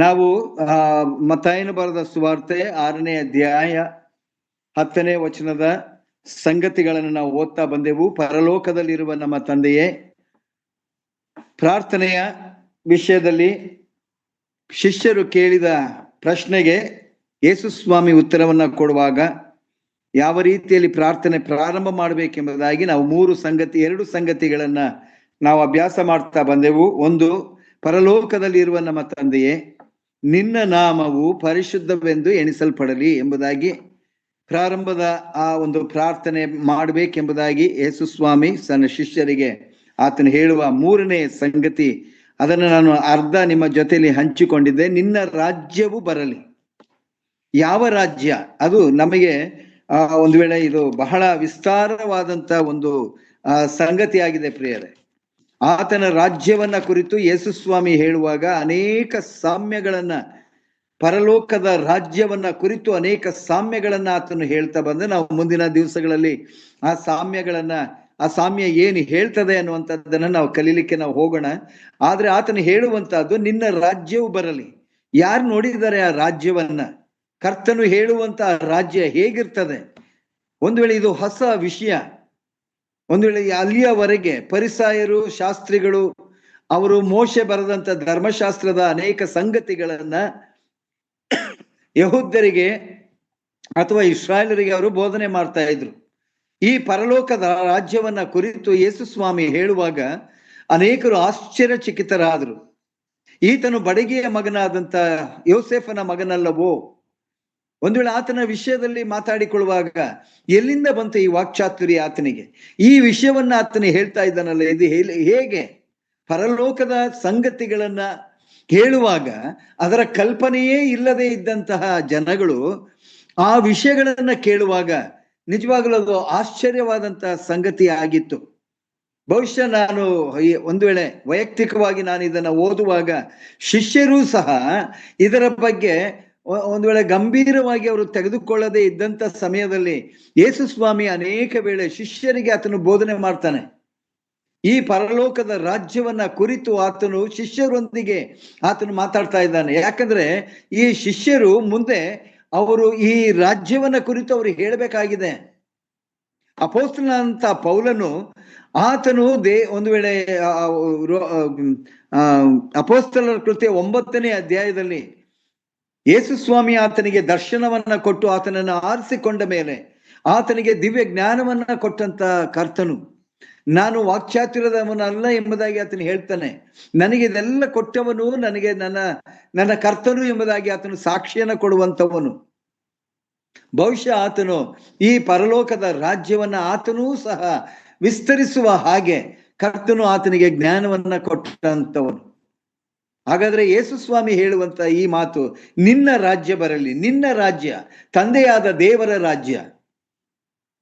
ನಾವು ಮತ್ತಾಯನ ಬರೆದ ಸುವಾರ್ತೆ 6ನೇ ಅಧ್ಯಾಯ 10ನೇ ವಚನದ ಸಂಗತಿಗಳನ್ನು ನಾವು ಓದ್ತಾ ಬಂದೆವು. ಪರಲೋಕದಲ್ಲಿರುವ ನಮ್ಮ ತಂದೆಯೇ, ಪ್ರಾರ್ಥನೆಯ ವಿಷಯದಲ್ಲಿ ಶಿಷ್ಯರು ಕೇಳಿದ ಪ್ರಶ್ನೆಗೆ ಯೇಸುಸ್ವಾಮಿ ಉತ್ತರವನ್ನ ಕೊಡುವಾಗ ಯಾವ ರೀತಿಯಲ್ಲಿ ಪ್ರಾರ್ಥನೆ ಪ್ರಾರಂಭ ಮಾಡಬೇಕೆಂಬುದಾಗಿ ನಾವು ಎರಡು ಸಂಗತಿಗಳನ್ನ ನಾವು ಅಭ್ಯಾಸ ಮಾಡ್ತಾ ಬಂದೆವು. ಒಂದು, ಪರಲೋಕದಲ್ಲಿರುವ ನಮ್ಮ ತಂದೆಯೇ, ನಿನ್ನ ನಾಮವು ಪರಿಶುದ್ಧವೆಂದು ಎಣಿಸಲ್ಪಡಲಿ ಎಂಬುದಾಗಿ ಪ್ರಾರಂಭದ ಆ ಒಂದು ಪ್ರಾರ್ಥನೆ ಮಾಡಬೇಕೆಂಬುದಾಗಿ ಯೇಸುಸ್ವಾಮಿ ತನ್ನ ಶಿಷ್ಯರಿಗೆ ಆತನು ಹೇಳುವ ಮೂರನೇ ಸಂಗತಿ, ಅದನ್ನು ನಾನು ಅರ್ಧ ನಿಮ್ಮ ಜೊತೆಯಲ್ಲಿ ಹಂಚಿಕೊಂಡಿದ್ದೆ. ನಿನ್ನ ರಾಜ್ಯವು ಬರಲಿ. ಯಾವ ರಾಜ್ಯ? ಅದು ನಮಗೆ ಒಂದು ವೇಳೆ ಇದು ಬಹಳ ವಿಸ್ತಾರವಾದಂತ ಒಂದು ಸಂಗತಿ ಆಗಿದೆ ಪ್ರಿಯರೇ. ಆತನ ರಾಜ್ಯವನ್ನ ಕುರಿತು ಯೇಸುಸ್ವಾಮಿ ಹೇಳುವಾಗ ಅನೇಕ ಸಾಮ್ಯಗಳನ್ನ, ಪರಲೋಕದ ರಾಜ್ಯವನ್ನ ಕುರಿತು ಅನೇಕ ಸಾಮ್ಯಗಳನ್ನ ಆತನು ಹೇಳ್ತಾ ಬಂದ ನಾವು ಮುಂದಿನ ದಿವಸಗಳಲ್ಲಿ ಆ ಸಾಮ್ಯ ಏನು ಹೇಳ್ತದೆ ಅನ್ನುವಂಥದ್ದನ್ನ ನಾವು ಕಲೀಲಿಕ್ಕೆ ನಾವು ಹೋಗೋಣ. ಆದ್ರೆ ಆತನು ಹೇಳುವಂತಹದ್ದು ನಿನ್ನ ರಾಜ್ಯವು ಬರಲಿ. ಯಾರು ನೋಡಿದ್ದಾರೆ ಆ ರಾಜ್ಯವನ್ನ? ಕರ್ತನು ಹೇಳುವಂತಹ ರಾಜ್ಯ ಹೇಗಿರ್ತದೆ? ಒಂದು ವೇಳೆ ಇದು ಹೊಸ ವಿಷಯ, ಒಂದು ವೇಳೆ ಅಲ್ಲಿಯವರೆಗೆ ಪರಿಸಾಯರು, ಶಾಸ್ತ್ರಿಗಳು ಅವರು ಮೋಶೆ ಬರೆದಂತ ಧರ್ಮಶಾಸ್ತ್ರದ ಅನೇಕ ಸಂಗತಿಗಳನ್ನ ಯಹೂದ್ಯರಿಗೆ ಅಥವಾ ಇಸ್ರಾಯೇಲರಿಗೆ ಅವರು ಬೋಧನೆ ಮಾಡ್ತಾ ಇದ್ರು. ಈ ಪರಲೋಕದ ರಾಜ್ಯವನ್ನ ಕುರಿತು ಯೇಸುಸ್ವಾಮಿ ಹೇಳುವಾಗ ಅನೇಕರು ಆಶ್ಚರ್ಯಚಕಿತರಾದರು. ಈತನು ಬಡಗಿಯ ಮಗನಾದಂತ ಯೋಸೇಫನ ಮಗನಲ್ಲವೋ? ಒಂದು ವೇಳೆ ಆತನ ವಿಷಯದಲ್ಲಿ ಮಾತಾಡಿಕೊಳ್ಳುವಾಗ ಎಲ್ಲಿಂದ ಬಂತು ಈ ವಾಕ್ಚಾತುರ್ಯ ಆತನಿಗೆ? ಈ ವಿಷಯವನ್ನ ಆತನ ಹೇಳ್ತಾ ಇದ್ದಾನಲ್ಲ, ಇದು ಹೇಗೆ? ಪರಲೋಕದ ಸಂಗತಿಗಳನ್ನ ಹೇಳುವಾಗ ಅದರ ಕಲ್ಪನೆಯೇ ಇಲ್ಲದೆ ಇದ್ದಂತಹ ಜನಗಳು ಆ ವಿಷಯಗಳನ್ನ ಕೇಳುವಾಗ ನಿಜವಾಗಲೂ ಅದು ಆಶ್ಚರ್ಯವಾದಂತಹ ಸಂಗತಿ ಆಗಿತ್ತು. ಬಹುಶಃ ನಾನು ಒಂದು ವೇಳೆ ವೈಯಕ್ತಿಕವಾಗಿ ನಾನು ಇದನ್ನ ಓದುವಾಗ ಶಿಷ್ಯರೂ ಸಹ ಇದರ ಬಗ್ಗೆ ಒಂದು ವೇಳೆ ಗಂಭೀರವಾಗಿ ಅವರು ತೆಗೆದುಕೊಳ್ಳದೆ ಇದ್ದಂತ ಸಮಯದಲ್ಲಿ ಯೇಸುಸ್ವಾಮಿ ಅನೇಕ ವೇಳೆ ಶಿಷ್ಯರಿಗೆ ಆತನು ಬೋಧನೆ ಮಾಡ್ತಾನೆ. ಈ ಪರಲೋಕದ ರಾಜ್ಯವನ್ನ ಕುರಿತು ಆತನು ಶಿಷ್ಯರೊಂದಿಗೆ ಆತನು ಮಾತಾಡ್ತಾ ಇದ್ದಾನೆ. ಯಾಕಂದ್ರೆ ಈ ಶಿಷ್ಯರು ಮುಂದೆ ಅವರು ಈ ರಾಜ್ಯವನ್ನ ಕುರಿತು ಅವರು ಹೇಳಬೇಕಾಗಿದೆ. ಅಪೊಸ್ತಲನಾದಂತ ಪೌಲನು ಆತನು ಒಂದು ವೇಳೆ ಅಪೊಸ್ತಲರ ಕೃತ್ಯ 9ನೇ ಅಧ್ಯಾಯದಲ್ಲಿ ಯೇಸುಸ್ವಾಮಿ ಆತನಿಗೆ ದರ್ಶನವನ್ನ ಕೊಟ್ಟು ಆತನನ್ನು ಆರಿಸಿಕೊಂಡ ಮೇಲೆ ಆತನಿಗೆ ದಿವ್ಯ ಜ್ಞಾನವನ್ನ ಕೊಟ್ಟಂತ ಕರ್ತನು, ನಾನು ವಾಕ್ಚಾತುರ್ಯದವನಲ್ಲ ಎಂಬುದಾಗಿ ಆತನು ಹೇಳ್ತಾನೆ. ನನಗೆ ಇದೆಲ್ಲ ಕೊಟ್ಟವನು ನನಗೆ ನನ್ನ ಕರ್ತನು ಎಂಬುದಾಗಿ ಆತನು ಸಾಕ್ಷಿಯನ್ನ ಕೊಡುವಂತವನು. ಬಹುಶಃ ಆತನು ಈ ಪರಲೋಕದ ರಾಜ್ಯವನ್ನ ಆತನೂ ಸಹ ವಿಸ್ತರಿಸುವ ಹಾಗೆ ಕರ್ತನು ಆತನಿಗೆ ಜ್ಞಾನವನ್ನ ಕೊಟ್ಟಂತವನು. ಹಾಗಾದ್ರೆ ಯೇಸುಸ್ವಾಮಿ ಹೇಳುವಂತ ಈ ಮಾತು, ನಿನ್ನ ರಾಜ್ಯ ಬರಲಿ. ನಿನ್ನ ರಾಜ್ಯ ತಂದೆಯಾದ ದೇವರ ರಾಜ್ಯ,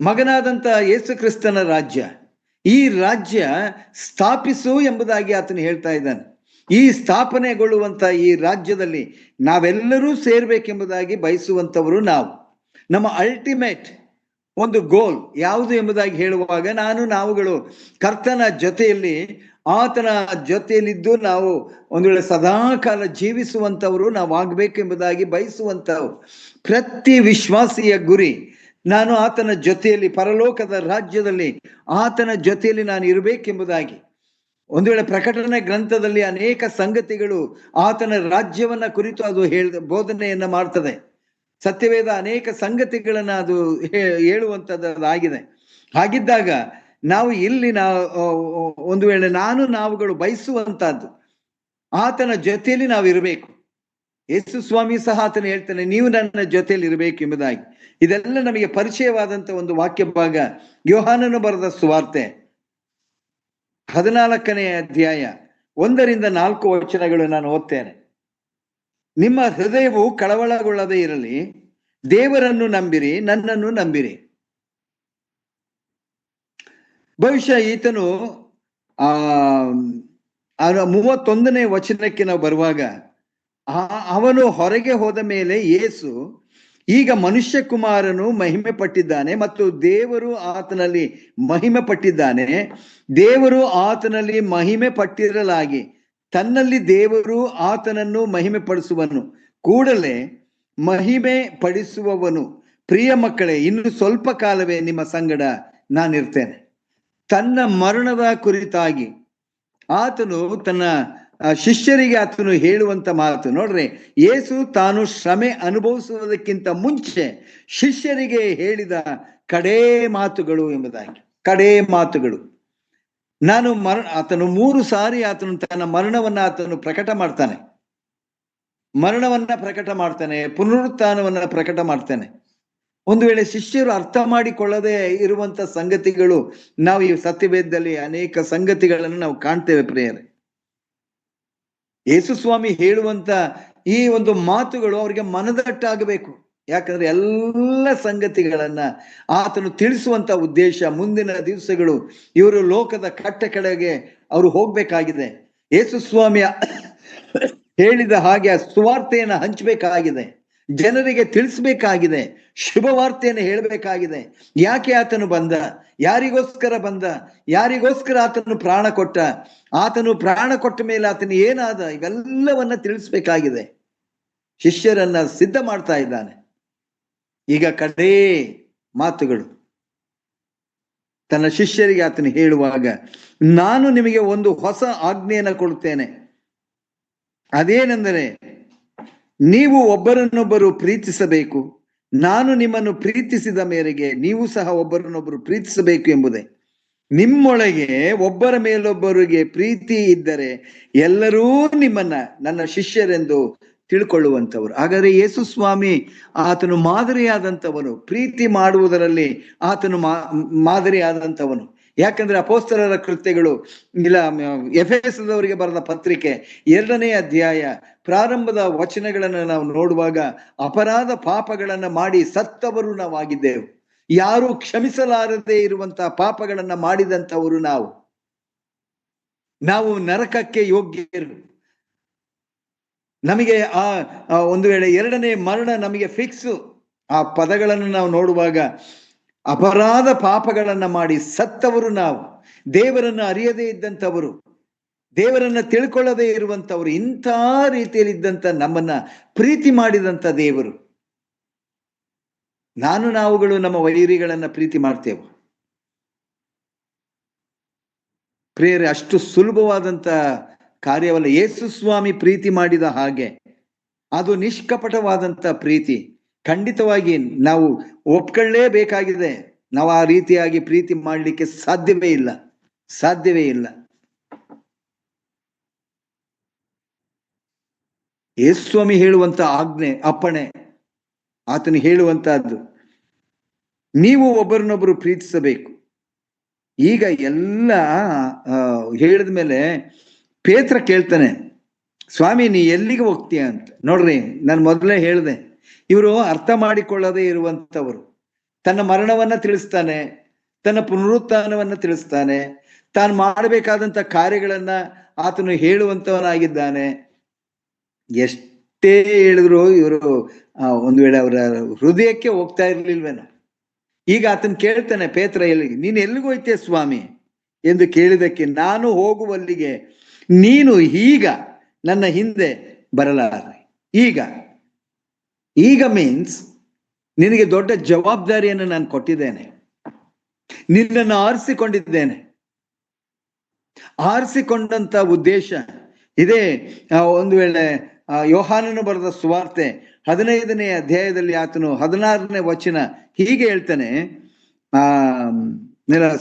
ಮಗನಾದಂತ ಯೇಸು ಕ್ರಿಸ್ತನ ರಾಜ್ಯ. ಈ ರಾಜ್ಯ ಸ್ಥಾಪಿಸು ಎಂಬುದಾಗಿ ಆತನು ಹೇಳ್ತಾ ಇದ್ದಾನೆ. ಈ ಸ್ಥಾಪನೆಗೊಳ್ಳುವಂತ ಈ ರಾಜ್ಯದಲ್ಲಿ ನಾವೆಲ್ಲರೂ ಸೇರ್ಬೇಕೆಂಬುದಾಗಿ ಬಯಸುವಂತವರು ನಾವು. ನಮ್ಮ ಅಲ್ಟಿಮೇಟ್ ಒಂದು ಗೋಲ್ ಯಾವುದು ಎಂಬುದಾಗಿ ಹೇಳುವಾಗ ನಾವುಗಳು ಕರ್ತನ ಜೊತೆಯಲ್ಲಿ, ಆತನ ಜೊತೆಯಲ್ಲಿದ್ದು ನಾವು ಒಂದು ವೇಳೆ ಸದಾಕಾಲ ಜೀವಿಸುವಂತವರು ನಾವು ಆಗ್ಬೇಕೆಂಬುದಾಗಿ ಬಯಸುವಂತವ್ರು. ಪ್ರತಿ ವಿಶ್ವಾಸಿಯ ಗುರಿ, ನಾನು ಆತನ ಜೊತೆಯಲ್ಲಿ, ಪರಲೋಕದ ರಾಜ್ಯದಲ್ಲಿ ಆತನ ಜೊತೆಯಲ್ಲಿ ನಾನು ಇರಬೇಕೆಂಬುದಾಗಿ. ಒಂದು ವೇಳೆ ಪ್ರಕಟಣೆ ಗ್ರಂಥದಲ್ಲಿ ಅನೇಕ ಸಂಗತಿಗಳು ಆತನ ರಾಜ್ಯವನ್ನ ಕುರಿತು ಅದು ಬೋಧನೆಯನ್ನ ಮಾಡ್ತದೆ. ಸತ್ಯವೇದ ಅನೇಕ ಸಂಗತಿಗಳನ್ನ ಅದು ಹೇಳುವಂತದ್ದಾಗಿದೆ. ಹಾಗಿದ್ದಾಗ ನಾವು ಇಲ್ಲಿ ಒಂದು ವೇಳೆ ನಾವುಗಳು ಬಯಸುವಂತಹದ್ದು ಆತನ ಜೊತೆಯಲ್ಲಿ ನಾವು ಇರಬೇಕು. ಯೇಸುಸ್ವಾಮಿ ಸಹ ಆತನ ಹೇಳ್ತಾನೆ, ನೀವು ನನ್ನ ಜೊತೆಯಲ್ಲಿ ಇರಬೇಕು ಎಂಬುದಾಗಿ. ಇದೆಲ್ಲ ನಮಗೆ ಪರಿಚಯವಾದಂತ ಒಂದು ವಾಕ್ಯ ಭಾಗ. ಯೋಹಾನನು ಬರೆದ ಸುವಾರ್ತೆ 14ನೇ ಅಧ್ಯಾಯ 1ರಿಂದ 4 ವಚನಗಳು ನಾನು ಓದ್ತೇನೆ. ನಿಮ್ಮ ಹೃದಯವು ಕಳವಳಗೊಳ್ಳದೆ ಇರಲಿ, ದೇವರನ್ನು ನಂಬಿರಿ, ನನ್ನನ್ನು ನಂಬಿರಿ. ಬಹುಶಃ ಈತನು 31ನೇ ವಚನಕ್ಕೆ ನಾವು ಬರುವಾಗ, ಅವನು ಹೊರಗೆ ಹೋದ ಮೇಲೆ ಯೇಸು, ಈಗ ಮನುಷ್ಯ ಕುಮಾರನು ಮಹಿಮೆ ಪಟ್ಟಿದ್ದಾನೆ ಮತ್ತು ದೇವರು ಆತನಲ್ಲಿ ಮಹಿಮೆ ಪಟ್ಟಿದ್ದಾನೆ. ದೇವರು ಆತನಲ್ಲಿ ಮಹಿಮೆ ಪಟ್ಟಿರಲಾಗಿ ತನ್ನಲ್ಲಿ ದೇವರು ಆತನನ್ನು ಮಹಿಮೆ ಪಡಿಸುವನು, ಕೂಡಲೇ ಮಹಿಮೆ ಪಡಿಸುವವನು. ಪ್ರಿಯ ಮಕ್ಕಳೇ, ಇನ್ನು ಸ್ವಲ್ಪ ಕಾಲವೇ ನಿಮ್ಮ ಸಂಗಡ ನಾನಿರ್ತೇನೆ. ತನ್ನ ಮರಣದ ಕುರಿತಾಗಿ ಆತನು ತನ್ನ ಶಿಷ್ಯರಿಗೆ ಆತನು ಹೇಳುವಂತ ಮಾತು ನೋಡ್ರಿ. ಯೇಸು ತಾನು ಶ್ರಮೆ ಅನುಭವಿಸುವುದಕ್ಕಿಂತ ಮುಂಚೆ ಶಿಷ್ಯರಿಗೆ ಹೇಳಿದ ಕಡೇ ಮಾತುಗಳು ಎಂಬುದಾಗಿ. ಕಡೇ ಮಾತುಗಳು. ಆತನು 3 ಸಾರಿ ಆತನು ತನ್ನ ಮರಣವನ್ನ ಆತನು ಪ್ರಕಟ ಮಾಡ್ತಾನೆ. ಮರಣವನ್ನ ಪ್ರಕಟ ಮಾಡ್ತಾನೆ, ಪುನರುತ್ಥಾನವನ್ನ ಪ್ರಕಟ ಮಾಡ್ತಾನೆ. ಒಂದು ವೇಳೆ ಶಿಷ್ಯರು ಅರ್ಥ ಮಾಡಿಕೊಳ್ಳದೆ ಇರುವಂತ ಸಂಗತಿಗಳು, ನಾವು ಈ ಸತ್ಯವೇದದಲ್ಲಿ ಅನೇಕ ಸಂಗತಿಗಳನ್ನು ನಾವು ಕಾಣ್ತೇವೆ ಪ್ರಿಯರೇ. ಯೇಸು ಸ್ವಾಮಿ ಹೇಳುವಂತ ಈ ಒಂದು ಮಾತುಗಳು ಅವರಿಗೆ ಮನದಟ್ಟಾಗಬೇಕು. ಯಾಕಂದ್ರೆ ಎಲ್ಲ ಸಂಗತಿಗಳನ್ನ ಆತನು ತಿಳಿಸುವಂತ ಉದ್ದೇಶ, ಮುಂದಿನ ದಿವಸಗಳು ಇವರು ಲೋಕದ ಕಟ್ಟ ಕಡೆಗೆ ಅವರು ಹೋಗ್ಬೇಕಾಗಿದೆ. ಯೇಸು ಸ್ವಾಮಿಯ ಹೇಳಿದ ಹಾಗೆ ಸುವಾರ್ತೆಯನ್ನು ಹಂಚಬೇಕಾಗಿದೆ, ಜನರಿಗೆ ತಿಳಿಸ್ಬೇಕಾಗಿದೆ, ಶುಭವಾರ್ತೆಯನ್ನು ಹೇಳಬೇಕಾಗಿದೆ. ಯಾಕೆ ಆತನು ಬಂದ, ಯಾರಿಗೋಸ್ಕರ ಬಂದ, ಯಾರಿಗೋಸ್ಕರ ಆತನು ಪ್ರಾಣ ಕೊಟ್ಟ, ಆತನು ಪ್ರಾಣ ಕೊಟ್ಟ ಮೇಲೆ ಆತನು ಏನಾದ, ಇವೆಲ್ಲವನ್ನ ತಿಳಿಸ್ಬೇಕಾಗಿದೆ. ಶಿಷ್ಯರನ್ನ ಸಿದ್ಧ ಮಾಡ್ತಾ ಇದ್ದಾನೆ. ಈಗ ಕಡೇ ಮಾತುಗಳು ತನ್ನ ಶಿಷ್ಯರಿಗೆ ಆತನು ಹೇಳುವಾಗ, ನಾನು ನಿಮಗೆ ಒಂದು ಹೊಸ ಆಜ್ಞೆಯನ್ನು ಕೊಡುತ್ತೇನೆ. ಅದೇನೆಂದರೆ, ನೀವು ಒಬ್ಬರನ್ನೊಬ್ಬರು ಪ್ರೀತಿಸಬೇಕು. ನಾನು ನಿಮ್ಮನ್ನು ಪ್ರೀತಿಸಿದ ಮೇರೆಗೆ ನೀವು ಸಹ ಒಬ್ಬರನ್ನೊಬ್ಬರು ಪ್ರೀತಿಸಬೇಕು ಎಂಬುದೇ. ನಿಮ್ಮೊಳಗೆ ಒಬ್ಬರ ಮೇಲೊಬ್ಬರಿಗೆ ಪ್ರೀತಿ ಇದ್ದರೆ ಎಲ್ಲರೂ ನಿಮ್ಮನ್ನ ನನ್ನ ಶಿಷ್ಯರೆಂದು ತಿಳ್ಕೊಳ್ಳುವಂಥವ್ರು. ಹಾಗಾದ್ರೆ ಯೇಸು ಸ್ವಾಮಿ ಆತನು ಮಾದರಿಯಾದಂಥವನು, ಪ್ರೀತಿ ಮಾಡುವುದರಲ್ಲಿ ಆತನು ಮಾದರಿಯಾದಂಥವನು. ಯಾಕಂದ್ರೆ ಅಪೊಸ್ತಲರ ಕೃತ್ಯಗಳು, ಇಲ್ಲ ಎಫೆಸದವರಿಗೆ ಬರೆದ ಪತ್ರಿಕೆ 2ನೇ ಅಧ್ಯಾಯ ಪ್ರಾರಂಭದ ವಚನಗಳನ್ನು ನಾವು ನೋಡುವಾಗ, ಅಪರಾಧ ಪಾಪಗಳನ್ನ ಮಾಡಿ ಸತ್ತವರು ನಾವಾಗಿದ್ದೆವು. ಯಾರು ಕ್ಷಮಿಸಲಾರದೆ ಇರುವಂತಹ ಪಾಪಗಳನ್ನ ಮಾಡಿದಂಥವರು ನಾವು ನರಕಕ್ಕೆ ಯೋಗ್ಯರು. ನಮಗೆ ಒಂದು ವೇಳೆ 2ನೇ ಮರಣ ನಮಗೆ ಫಿಕ್ಸ್. ಆ ಪದಗಳನ್ನು ನಾವು ನೋಡುವಾಗ, ಅಪರಾಧ ಪಾಪಗಳನ್ನ ಮಾಡಿ ಸತ್ತವರು ನಾವು, ದೇವರನ್ನ ಅರಿಯದೇ ಇದ್ದಂಥವರು, ದೇವರನ್ನ ತಿಳ್ಕೊಳ್ಳದೇ ಇರುವಂಥವ್ರು, ಇಂಥ ರೀತಿಯಲ್ಲಿದ್ದಂಥ ನಮ್ಮನ್ನ ಪ್ರೀತಿ ಮಾಡಿದಂಥ ದೇವರು. ನಾವುಗಳು ನಮ್ಮ ವೈರಿಗಳನ್ನ ಪ್ರೀತಿ ಮಾಡ್ತೇವೆ ಪ್ರಿಯರೇ. ಅಷ್ಟು ಸುಲಭವಾದಂತ ಕಾರ್ಯವಲ್ಲ. ಯೇಸು ಸ್ವಾಮಿ ಪ್ರೀತಿ ಮಾಡಿದ ಹಾಗೆ ಅದು ನಿಷ್ಕಪಟವಾದಂತ ಪ್ರೀತಿ. ಖಂಡಿತವಾಗಿ ನಾವು ಒಪ್ಕೊಳ್ಳೇಬೇಕಾಗಿದೆ. ನಾವು ಆ ರೀತಿಯಾಗಿ ಪ್ರೀತಿ ಮಾಡಲಿಕ್ಕೆ ಸಾಧ್ಯವೇ ಇಲ್ಲ. ಯೇಸು ಸ್ವಾಮಿ ಹೇಳುವಂತ ಆಜ್ಞೆ, ಅಪ್ಪಣೆ, ಆತನು ಹೇಳುವಂತಹದ್ದು, ನೀವು ಒಬ್ಬರನ್ನೊಬ್ಬರು ಪ್ರೀತಿಸಬೇಕು. ಈಗ ಎಲ್ಲ ಹೇಳಿದ ಮೇಲೆ ಪೇತ್ರ ಕೇಳ್ತಾನೆ, ಸ್ವಾಮಿ ನೀ ಎಲ್ಲಿಗೆ ಹೋಗ್ತೀಯ ಅಂತ. ನೋಡ್ರಿ, ನಾನು ಮೊದಲೇ ಹೇಳಿದೆ, ಇವರು ಅರ್ಥ ಮಾಡಿಕೊಳ್ಳದೆ ಇರುವಂತವರು. ತನ್ನ ಮರಣವನ್ನ ತಿಳಿಸ್ತಾನೆ, ತನ್ನ ಪುನರುತ್ಥಾನವನ್ನ ತಿಳಿಸ್ತಾನೆ, ತಾನು ಮಾಡಬೇಕಾದಂತ ಕಾರ್ಯಗಳನ್ನ ಆತನು ಹೇಳುವಂತವನಾಗಿದ್ದಾನೆ. ಎಷ್ಟೇ ಹೇಳಿದ್ರು ಇವರು ಒಂದು ವೇಳೆ ಅವರ ಹೃದಯಕ್ಕೆ ಹೋಗ್ತಾ ಇರ್ಲಿಲ್ವೇನೋ. ಈಗ ಆತನ ಕೇಳ್ತಾನೆ, ಪೇತ್ರ ನೀನು ಎಲ್ಲಿಗೆ ಹೋಯ್ತೀಯ ಸ್ವಾಮಿ ಎಂದು ಕೇಳಿದಕ್ಕೆ, ನಾನು ಹೋಗುವಲ್ಲಿಗೆ ನೀನು ಈಗ ನನ್ನ ಹಿಂದೆ ಬರಲಾರೆ. ಈಗ ಮೀನ್ಸ್ ನಿನಗೆ ದೊಡ್ಡ ಜವಾಬ್ದಾರಿಯನ್ನು ನಾನು ಕೊಟ್ಟಿದ್ದೇನೆ, ನಿನ್ನನ್ನು ಆರಿಸಿಕೊಂಡಿದ್ದೇನೆ. ಆರಿಸಿಕೊಂಡಂತ ಉದ್ದೇಶ ಇದೇ. ಒಂದು ವೇಳೆ ಯೋಹಾನನು ಬರೆದ ಸುವಾರ್ತೆ 15ನೇ ಅಧ್ಯಾಯದಲ್ಲಿ ಆತನು 16ನೇ ವಚನ ಹೀಗೆ ಹೇಳ್ತಾನೆ,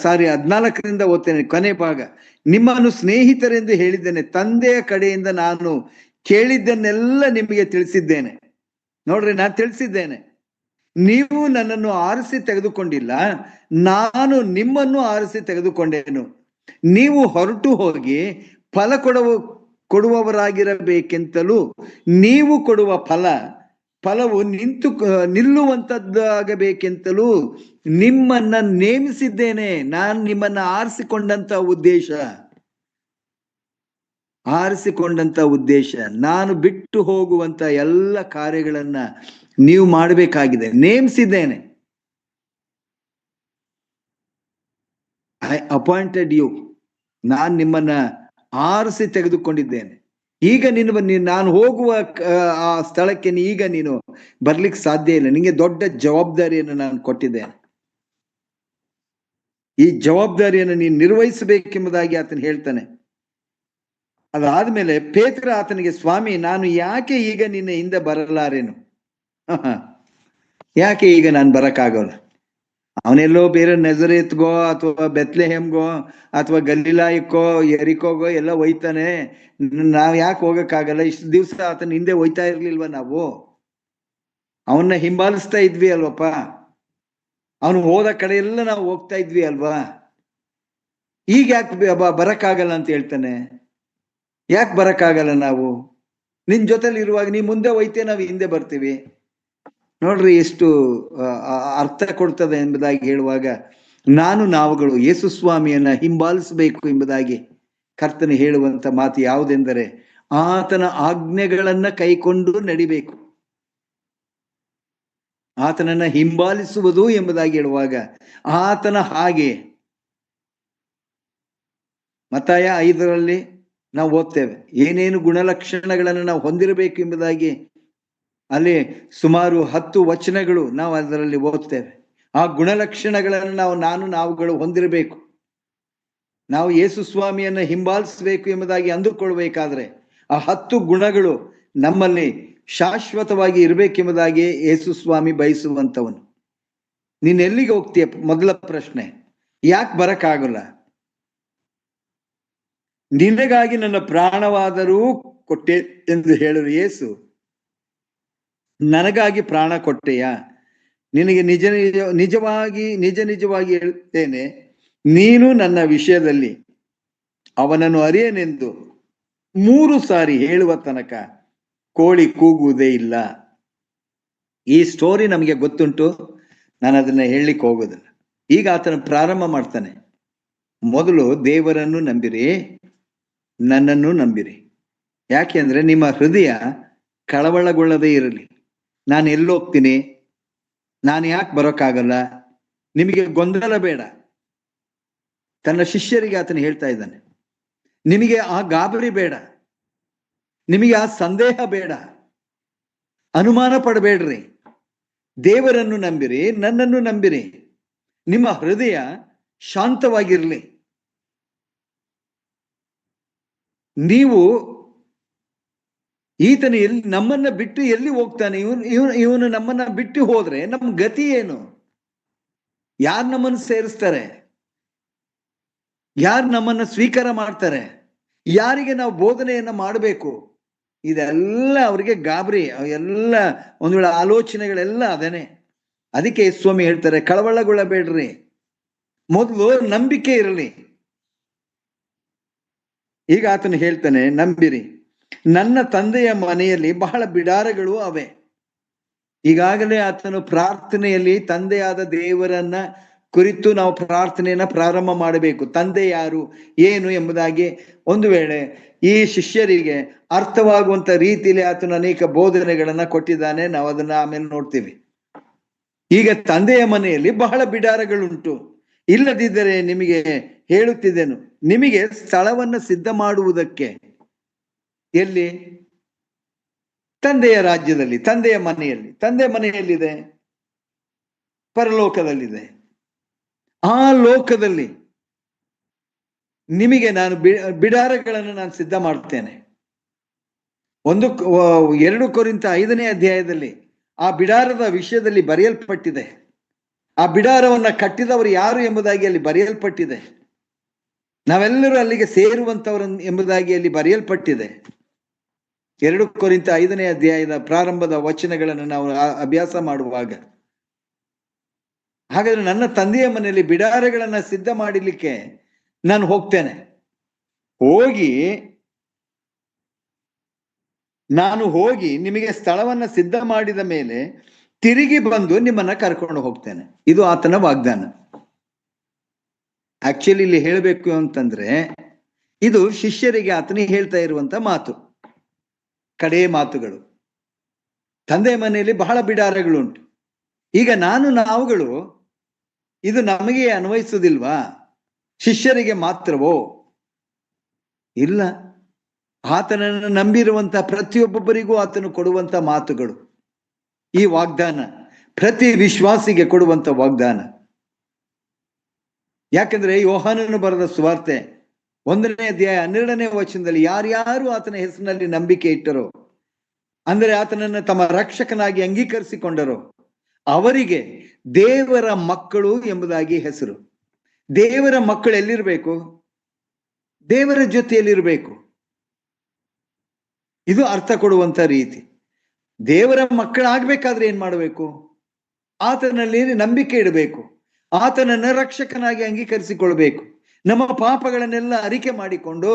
14ರಿಂದ ಓದ್ತೇನೆ, ಕೊನೆ ಭಾಗ. ನಿಮ್ಮನ್ನು ಸ್ನೇಹಿತರೆಂದು ಹೇಳಿದ್ದೇನೆ, ತಂದೆಯ ಕಡೆಯಿಂದ ನಾನು ಕೇಳಿದ್ದನ್ನೆಲ್ಲ ನಿಮಗೆ ತಿಳಿಸಿದ್ದೇನೆ. ನೋಡ್ರಿ, ನಾನು ತಿಳಿಸಿದ್ದೇನೆ. ನೀವು ನನ್ನನ್ನು ಆರಿಸಿ ತೆಗೆದುಕೊಂಡಿಲ್ಲ, ನಾನು ನಿಮ್ಮನ್ನು ಆರಿಸಿ ತೆಗೆದುಕೊಂಡೇನು. ನೀವು ಹೊರಟು ಹೋಗಿ ಫಲ ಕೊಡುವವರಾಗಿರಬೇಕೆಂತಲೂ, ನೀವು ಕೊಡುವ ಫಲವು ನಿಲ್ಲುವಂತದ್ದಾಗಬೇಕೆಂತಲೂ ನಿಮ್ಮನ್ನ ನೇಮಿಸಿದ್ದೇನೆ. ನಾನು ನಿಮ್ಮನ್ನ ಆರಿಸಿಕೊಂಡಂತ ಉದ್ದೇಶ, ನಾನು ಬಿಟ್ಟು ಹೋಗುವಂತ ಎಲ್ಲ ಕಾರ್ಯಗಳನ್ನ ನೀವು ಮಾಡಬೇಕಾಗಿದೆ. ನೇಮಿಸಿದ್ದೇನೆ. I appointed you. ನಾನು ನಿಮ್ಮನ್ನ ಆರಿಸಿ ತೆಗೆದುಕೊಂಡಿದ್ದೇನೆ. ಈಗ ನಾನು ಹೋಗುವ ಆ ಸ್ಥಳಕ್ಕೆ ಈಗ ನೀನು ಬರ್ಲಿಕ್ಕೆ ಸಾಧ್ಯ ಇಲ್ಲ. ನಿಂಗೆ ದೊಡ್ಡ ಜವಾಬ್ದಾರಿಯನ್ನು ನಾನು ಕೊಟ್ಟಿದ್ದೇನೆ. ಈ ಜವಾಬ್ದಾರಿಯನ್ನು ನೀನು ನಿರ್ವಹಿಸಬೇಕೆಂಬುದಾಗಿ ಆತನು ಹೇಳ್ತಾನೆ. ಅದಾದ್ಮೇಲೆ ಪೇತ್ರ ಆತನಿಗೆ, ಸ್ವಾಮಿ, ನಾನು ಯಾಕೆ ಈಗ ನಿನ್ನ ಹಿಂದೆ ಬರಲಾರೇನು? ಯಾಕೆ ಈಗ ನಾನು ಬರಕ್ಕಾಗಲ್ಲ? ಅವನೆಲ್ಲೋ ಬೇರೆ ನಜರೇತ್ಗೋ ಅಥವಾ ಬೆತ್ಲೆಹೆಮ್ಗೋ ಅಥವಾ ಗಲಿಲಾಯಕ್ಕೋ ಎರಿಕೋಗೋ ಎಲ್ಲ ಒಯ್ತಾನೆ. ನಾವ್ ಯಾಕೆ ಹೋಗಕ್ಕಾಗಲ್ಲ? ಇಷ್ಟು ದಿವ್ಸ ಆತನ ಹಿಂದೆ ಒಯ್ತಾ ಇರ್ಲಿಲ್ವ ನಾವು? ಅವನ್ನ ಹಿಂಬಾಲಿಸ್ತಾ ಇದ್ವಿ ಅಲ್ವಪ್ಪ? ಅವನು ಹೋದ ಕಡೆ ಎಲ್ಲ ನಾವು ಹೋಗ್ತಾ ಇದ್ವಿ ಅಲ್ವಾ? ಈಗ ಯಾಕೆ ಬರಕ್ಕಾಗಲ್ಲ ಅಂತ ಹೇಳ್ತಾನೆ? ಯಾಕೆ ಬರಕ್ಕಾಗಲ್ಲ ನಾವು? ನಿನ್ ಜೊತೆಲಿ ಇರುವಾಗ ನೀ ಮುಂದೆ ಹೋಯ್ತೆ, ನಾವು ಹಿಂದೆ ಬರ್ತೀವಿ. ನೋಡ್ರಿ ಎಷ್ಟು ಅರ್ಥ ಕೊಡ್ತದೆ ಎಂಬುದಾಗಿ ಹೇಳುವಾಗ, ನಾವುಗಳು ಯೇಸು ಸ್ವಾಮಿಯನ್ನ ಹಿಂಬಾಲಿಸಬೇಕು ಎಂಬುದಾಗಿ ಕರ್ತನು ಹೇಳುವಂತ ಮಾತು ಯಾವುದೆಂದರೆ, ಆತನ ಆಜ್ಞೆಗಳನ್ನ ಕೈಕೊಂಡು ನಡಿಬೇಕು. ಆತನನ್ನ ಹಿಂಬಾಲಿಸುವುದು ಎಂಬುದಾಗಿ ಹೇಳುವಾಗ, ಆತನ ಹಾಗೆ ಮತ್ತಾಯ 5ರಲ್ಲಿ ನಾವು ಓದ್ತೇವೆ ಏನೇನು ಗುಣಲಕ್ಷಣಗಳನ್ನು ನಾವು ಹೊಂದಿರಬೇಕು ಎಂಬುದಾಗಿ. ಅಲ್ಲಿ ಸುಮಾರು 10 ವಚನಗಳು ನಾವು ಅದರಲ್ಲಿ ಓದ್ತೇವೆ. ಆ ಗುಣಲಕ್ಷಣಗಳನ್ನು ನಾವುಗಳು ಹೊಂದಿರಬೇಕು. ನಾವು ಯೇಸು ಸ್ವಾಮಿಯನ್ನ ಹಿಂಬಾಲಿಸಬೇಕು ಎಂಬುದಾಗಿ ಅಂದುಕೊಳ್ಬೇಕಾದ್ರೆ ಆ 10 ಗುಣಗಳು ನಮ್ಮಲ್ಲಿ ಶಾಶ್ವತವಾಗಿ ಇರಬೇಕೆಂಬುದಾಗಿ ಯೇಸು ಸ್ವಾಮಿ ಬಯಸುವಂತವನು. ನೀನ್ ಎಲ್ಲಿಗೆ ಹೋಗ್ತೀಯ? ಮೊದಲ ಪ್ರಶ್ನೆ, ಯಾಕೆ ಬರಕ್ಕಾಗಲ್ಲ? ನಿನಗಾಗಿ ನನ್ನ ಪ್ರಾಣವಾದರೂ ಕೊಟ್ಟೆ ಎಂದು ಹೇಳರು ಯೇಸು. ನನಗಾಗಿ ಪ್ರಾಣ ಕೊಟ್ಟೆಯಾ? ನಿನಗೆ ನಿಜವಾಗಿ ಹೇಳುತ್ತೇನೆ, ನೀನು ನನ್ನ ವಿಷಯದಲ್ಲಿ ಅವನನ್ನು ಅರಿಯನೆಂದು 3 ಸಾರಿ ಹೇಳುವ ತನಕ ಕೋಳಿ ಕೂಗುವುದೇ ಇಲ್ಲ. ಈ ಸ್ಟೋರಿ ನಮಗೆ ಗೊತ್ತುಂಟು, ನಾನು ಅದನ್ನ ಹೇಳಲಿಕ್ಕೆ ಹೋಗೋದಿಲ್ಲ. ಈಗ ಆತನ ಪ್ರಾರಂಭ ಮಾಡ್ತಾನೆ. ಮೊದಲು ದೇವರನ್ನು ನಂಬಿರಿ, ನನ್ನನ್ನು ನಂಬಿರಿ. ಯಾಕೆ ಅಂದ್ರೆ ನಿಮ್ಮ ಹೃದಯ ಕಳವಳಗೊಳ್ಳದೇ ಇರಲಿ. ನಾನು ಎಲ್ಲೋಗ್ತೀನಿ, ನಾನು ಯಾಕೆ ಬರೋಕ್ಕಾಗಲ್ಲ, ನಿಮಗೆ ಗೊಂದಲ ಬೇಡ. ತನ್ನ ಶಿಷ್ಯರಿಗೆ ಆತನು ಹೇಳ್ತಾ ಇದ್ದಾನೆ, ನಿಮಗೆ ಆ ಗಾಬರಿ ಬೇಡ, ನಿಮಗೆ ಆ ಸಂದೇಹ ಬೇಡ, ಅನುಮಾನ ಪಡಬೇಡ್ರಿ. ದೇವರನ್ನು ನಂಬಿರಿ, ನನ್ನನ್ನು ನಂಬಿರಿ. ನಿಮ್ಮ ಹೃದಯ ಶಾಂತವಾಗಿರ್ಲಿ. ನೀವು ಈತನು ನಮ್ಮನ್ನ ಬಿಟ್ಟು ಎಲ್ಲಿ ಹೋಗ್ತಾನೆ? ಇವನು ನಮ್ಮನ್ನ ಬಿಟ್ಟು ಹೋದ್ರೆ ನಮ್ಮ ಗತಿ ಏನು? ಯಾರು ನಮ್ಮನ್ನು ಸೇರಿಸ್ತಾರೆ? ಯಾರು ನಮ್ಮನ್ನ ಸ್ವೀಕಾರ ಮಾಡ್ತಾರೆ? ಯಾರಿಗೆ ನಾವು ಬೋಧನೆಯನ್ನ ಮಾಡಬೇಕು? ಇದೆಲ್ಲ ಅವರಿಗೆ ಗಾಬರಿ, ಎಲ್ಲ ಒಂದು ವೇಳೆ ಆಲೋಚನೆಗಳೆಲ್ಲ ಅದೇನೆ. ಅದಕ್ಕೆ ಸ್ವಾಮಿ ಹೇಳ್ತಾರೆ, ಕಳವಳಗೊಳ್ಳಬೇಡ್ರಿ, ಮೊದಲು ನಂಬಿಕೆ ಇರಲಿ. ಈಗ ಆತನು ಹೇಳ್ತಾನೆ, ನಂಬಿರಿ. ನನ್ನ ತಂದೆಯ ಮನೆಯಲ್ಲಿ ಬಹಳ ಬಿಡಾರಗಳು ಅವೆ. ಈಗಾಗಲೇ ಆತನು ಪ್ರಾರ್ಥನೆಯಲ್ಲಿ ತಂದೆಯಾದ ದೇವರನ್ನ ಕುರಿತು ನಾವು ಪ್ರಾರ್ಥನೆಯನ್ನ ಪ್ರಾರಂಭ ಮಾಡಬೇಕು. ತಂದೆ ಯಾರು, ಏನು ಎಂಬುದಾಗಿ ಒಂದು ವೇಳೆ ಈ ಶಿಷ್ಯರಿಗೆ ಅರ್ಥವಾಗುವಂತ ರೀತಿಯಲ್ಲಿ ಆತನು ಅನೇಕ ಬೋಧನೆಗಳನ್ನ ಕೊಟ್ಟಿದ್ದಾನೆ. ನಾವು ಅದನ್ನ ಆಮೇಲೆ ನೋಡ್ತೀವಿ. ಈಗ ತಂದೆಯ ಮನೆಯಲ್ಲಿ ಬಹಳ ಬಿಡಾರಗಳುಂಟು, ಇಲ್ಲದಿದ್ದರೆ ನಿಮಗೆ ಹೇಳುತ್ತಿದ್ದೆನು, ನಿಮಗೆ ಸ್ಥಳವನ್ನು ಸಿದ್ಧ ಮಾಡುವುದಕ್ಕೆ. ಎಲ್ಲಿ? ತಂದೆಯ ರಾಜ್ಯದಲ್ಲಿ, ತಂದೆಯ ಮನೆಯಲ್ಲಿ. ತಂದೆಯ ಮನೆಯಲ್ಲಿದೆ, ಪರಲೋಕದಲ್ಲಿದೆ. ಆ ಲೋಕದಲ್ಲಿ ನಿಮಗೆ ನಾನು ಬಿಡಾರಗಳನ್ನು ನಾನು ಸಿದ್ಧ ಮಾಡ್ತೇನೆ. 2 ಕೊರಿಂಥ 5ನೇ ಅಧ್ಯಾಯದಲ್ಲಿ ಆ ಬಿಡಾರದ ವಿಷಯದಲ್ಲಿ ಬರೆಯಲ್ಪಟ್ಟಿದೆ. ಆ ಬಿಡಾರವನ್ನ ಕಟ್ಟಿದವರು ಯಾರು ಎಂಬುದಾಗಿ ಅಲ್ಲಿ ಬರೆಯಲ್ಪಟ್ಟಿದೆ. ನಾವೆಲ್ಲರೂ ಅಲ್ಲಿಗೆ ಸೇರುವಂತವರು ಎಂಬುದಾಗಿ ಅಲ್ಲಿ ಬರೆಯಲ್ಪಟ್ಟಿದೆ. 2 ಕೊರಿಂಥ 5ನೇ ಅಧ್ಯಾಯದ ಪ್ರಾರಂಭದ ವಚನಗಳನ್ನು ನಾವು ಅಭ್ಯಾಸ ಮಾಡುವಾಗ, ಹಾಗಾದ್ರೆ ನನ್ನ ತಂದೆಯ ಮನೆಯಲ್ಲಿ ಬಿಡಾರಗಳನ್ನ ಸಿದ್ಧ ಮಾಡಲಿಕ್ಕೆ ನಾನು ಹೋಗ್ತೇನೆ. ನಾನು ಹೋಗಿ ನಿಮಗೆ ಸ್ಥಳವನ್ನ ಸಿದ್ಧ ಮಾಡಿದ ಮೇಲೆ ತಿರುಗಿ ಬಂದು ನಿಮ್ಮನ್ನ ಕರ್ಕೊಂಡು ಹೋಗ್ತೇನೆ. ಇದು ಆತನ ವಾಗ್ದಾನ. ಆಕ್ಚುಲಿ ಇಲ್ಲಿ ಹೇಳಬೇಕು ಅಂತಂದ್ರೆ, ಇದು ಶಿಷ್ಯರಿಗೆ ಆತನಿಗೆ ಹೇಳ್ತಾ ಇರುವಂತ ಮಾತು, ಕಡೇ ಮಾತುಗಳು. ತಂದೆಯ ಮನೆಯಲ್ಲಿ ಬಹಳ ಬಿಡಾರಗಳುಂಟು. ಈಗ ನಾವುಗಳು ಇದು ನಮಗೆ ಅನ್ವಯಿಸುವುದಿಲ್ವಾ? ಶಿಷ್ಯರಿಗೆ ಮಾತ್ರವೋ? ಇಲ್ಲ. ಆತನನ್ನು ನಂಬಿರುವಂತ ಪ್ರತಿಯೊಬ್ಬೊಬ್ಬರಿಗೂ ಆತನು ಕೊಡುವಂತ ಮಾತುಗಳು, ಈ ವಾಗ್ದಾನ ಪ್ರತಿ ವಿಶ್ವಾಸಿಗೆ ಕೊಡುವಂತ ವಾಗ್ದಾನ. ಯಾಕಂದ್ರೆ ಯೋಹಾನನು ಬರೆದ ಸುವಾರ್ತೆ 1ನೇ ಅಧ್ಯಾಯ 12ನೇ ವಚನದಲ್ಲಿ ಯಾರ್ಯಾರು ಆತನ ಹೆಸರಿನಲ್ಲಿ ನಂಬಿಕೆ ಇಟ್ಟರೋ, ಅಂದರೆ ಆತನನ್ನು ತಮ್ಮ ರಕ್ಷಕನಾಗಿ ಅಂಗೀಕರಿಸಿಕೊಂಡರೋ ಅವರಿಗೆ ದೇವರ ಮಕ್ಕಳು ಎಂಬುದಾಗಿ ಹೆಸರು. ದೇವರ ಮಕ್ಕಳು ಎಲ್ಲಿರ್ಬೇಕು? ದೇವರ ಜೊತೆಯಲ್ಲಿರ್ಬೇಕು. ಇದು ಅರ್ಥ ಕೊಡುವಂತ ರೀತಿ. ದೇವರ ಮಕ್ಕಳಾಗ್ಬೇಕಾದ್ರೆ ಏನ್ ಮಾಡಬೇಕು? ಆತನಲ್ಲಿ ನಂಬಿಕೆ ಇಡಬೇಕು, ಆತನನ್ನ ರಕ್ಷಕನಾಗಿ ಅಂಗೀಕರಿಸಿಕೊಳ್ಬೇಕು, ನಮ್ಮ ಪಾಪಗಳನ್ನೆಲ್ಲ ಅರಿಕೆ ಮಾಡಿಕೊಂಡು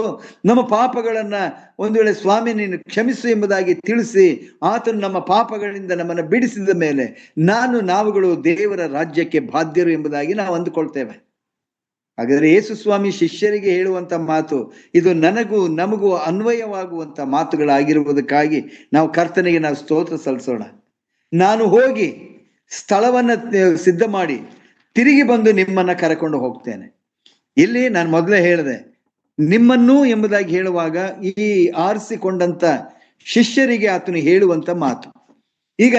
ನಮ್ಮ ಪಾಪಗಳನ್ನ ಒಂದು ವೇಳೆ ಸ್ವಾಮಿ ನೀನು ಕ್ಷಮಿಸು ಎಂಬುದಾಗಿ ತಿಳಿಸಿ ಆತನು ನಮ್ಮ ಪಾಪಗಳಿಂದ ನಮ್ಮನ್ನು ಬಿಡಿಸಿದ ಮೇಲೆ ನಾವುಗಳು ದೇವರ ರಾಜ್ಯಕ್ಕೆ ಬಾಧ್ಯರು ಎಂಬುದಾಗಿ ನಾವು ಅಂದುಕೊಳ್ತೇವೆ. ಹಾಗಾದ್ರೆ ಯೇಸು ಸ್ವಾಮಿ ಶಿಷ್ಯರಿಗೆ ಹೇಳುವಂತ ಮಾತು ಇದು ನಮಗೂ ಅನ್ವಯವಾಗುವಂತ ಮಾತುಗಳಾಗಿರುವುದಕ್ಕಾಗಿ ನಾವು ಕರ್ತನಿಗೆ ನಾವು ಸ್ತೋತ್ರ ಸಲ್ಲಿಸೋಣ. ನಾನು ಹೋಗಿ ಸ್ಥಳವನ್ನ ಸಿದ್ಧ ಮಾಡಿ ತಿರುಗಿ ಬಂದು ನಿಮ್ಮನ್ನ ಕರೆಕೊಂಡು ಹೋಗ್ತೇನೆ. ಇಲ್ಲಿ ನಾನು ಮೊದಲೇ ಹೇಳಿದೆ, ನಿಮ್ಮನ್ನು ಎಂಬುದಾಗಿ ಹೇಳುವಾಗ ಈ ಆರಿಸಿಕೊಂಡಂತ ಶಿಷ್ಯರಿಗೆ ಆತನು ಹೇಳುವಂತ ಮಾತು. ಈಗ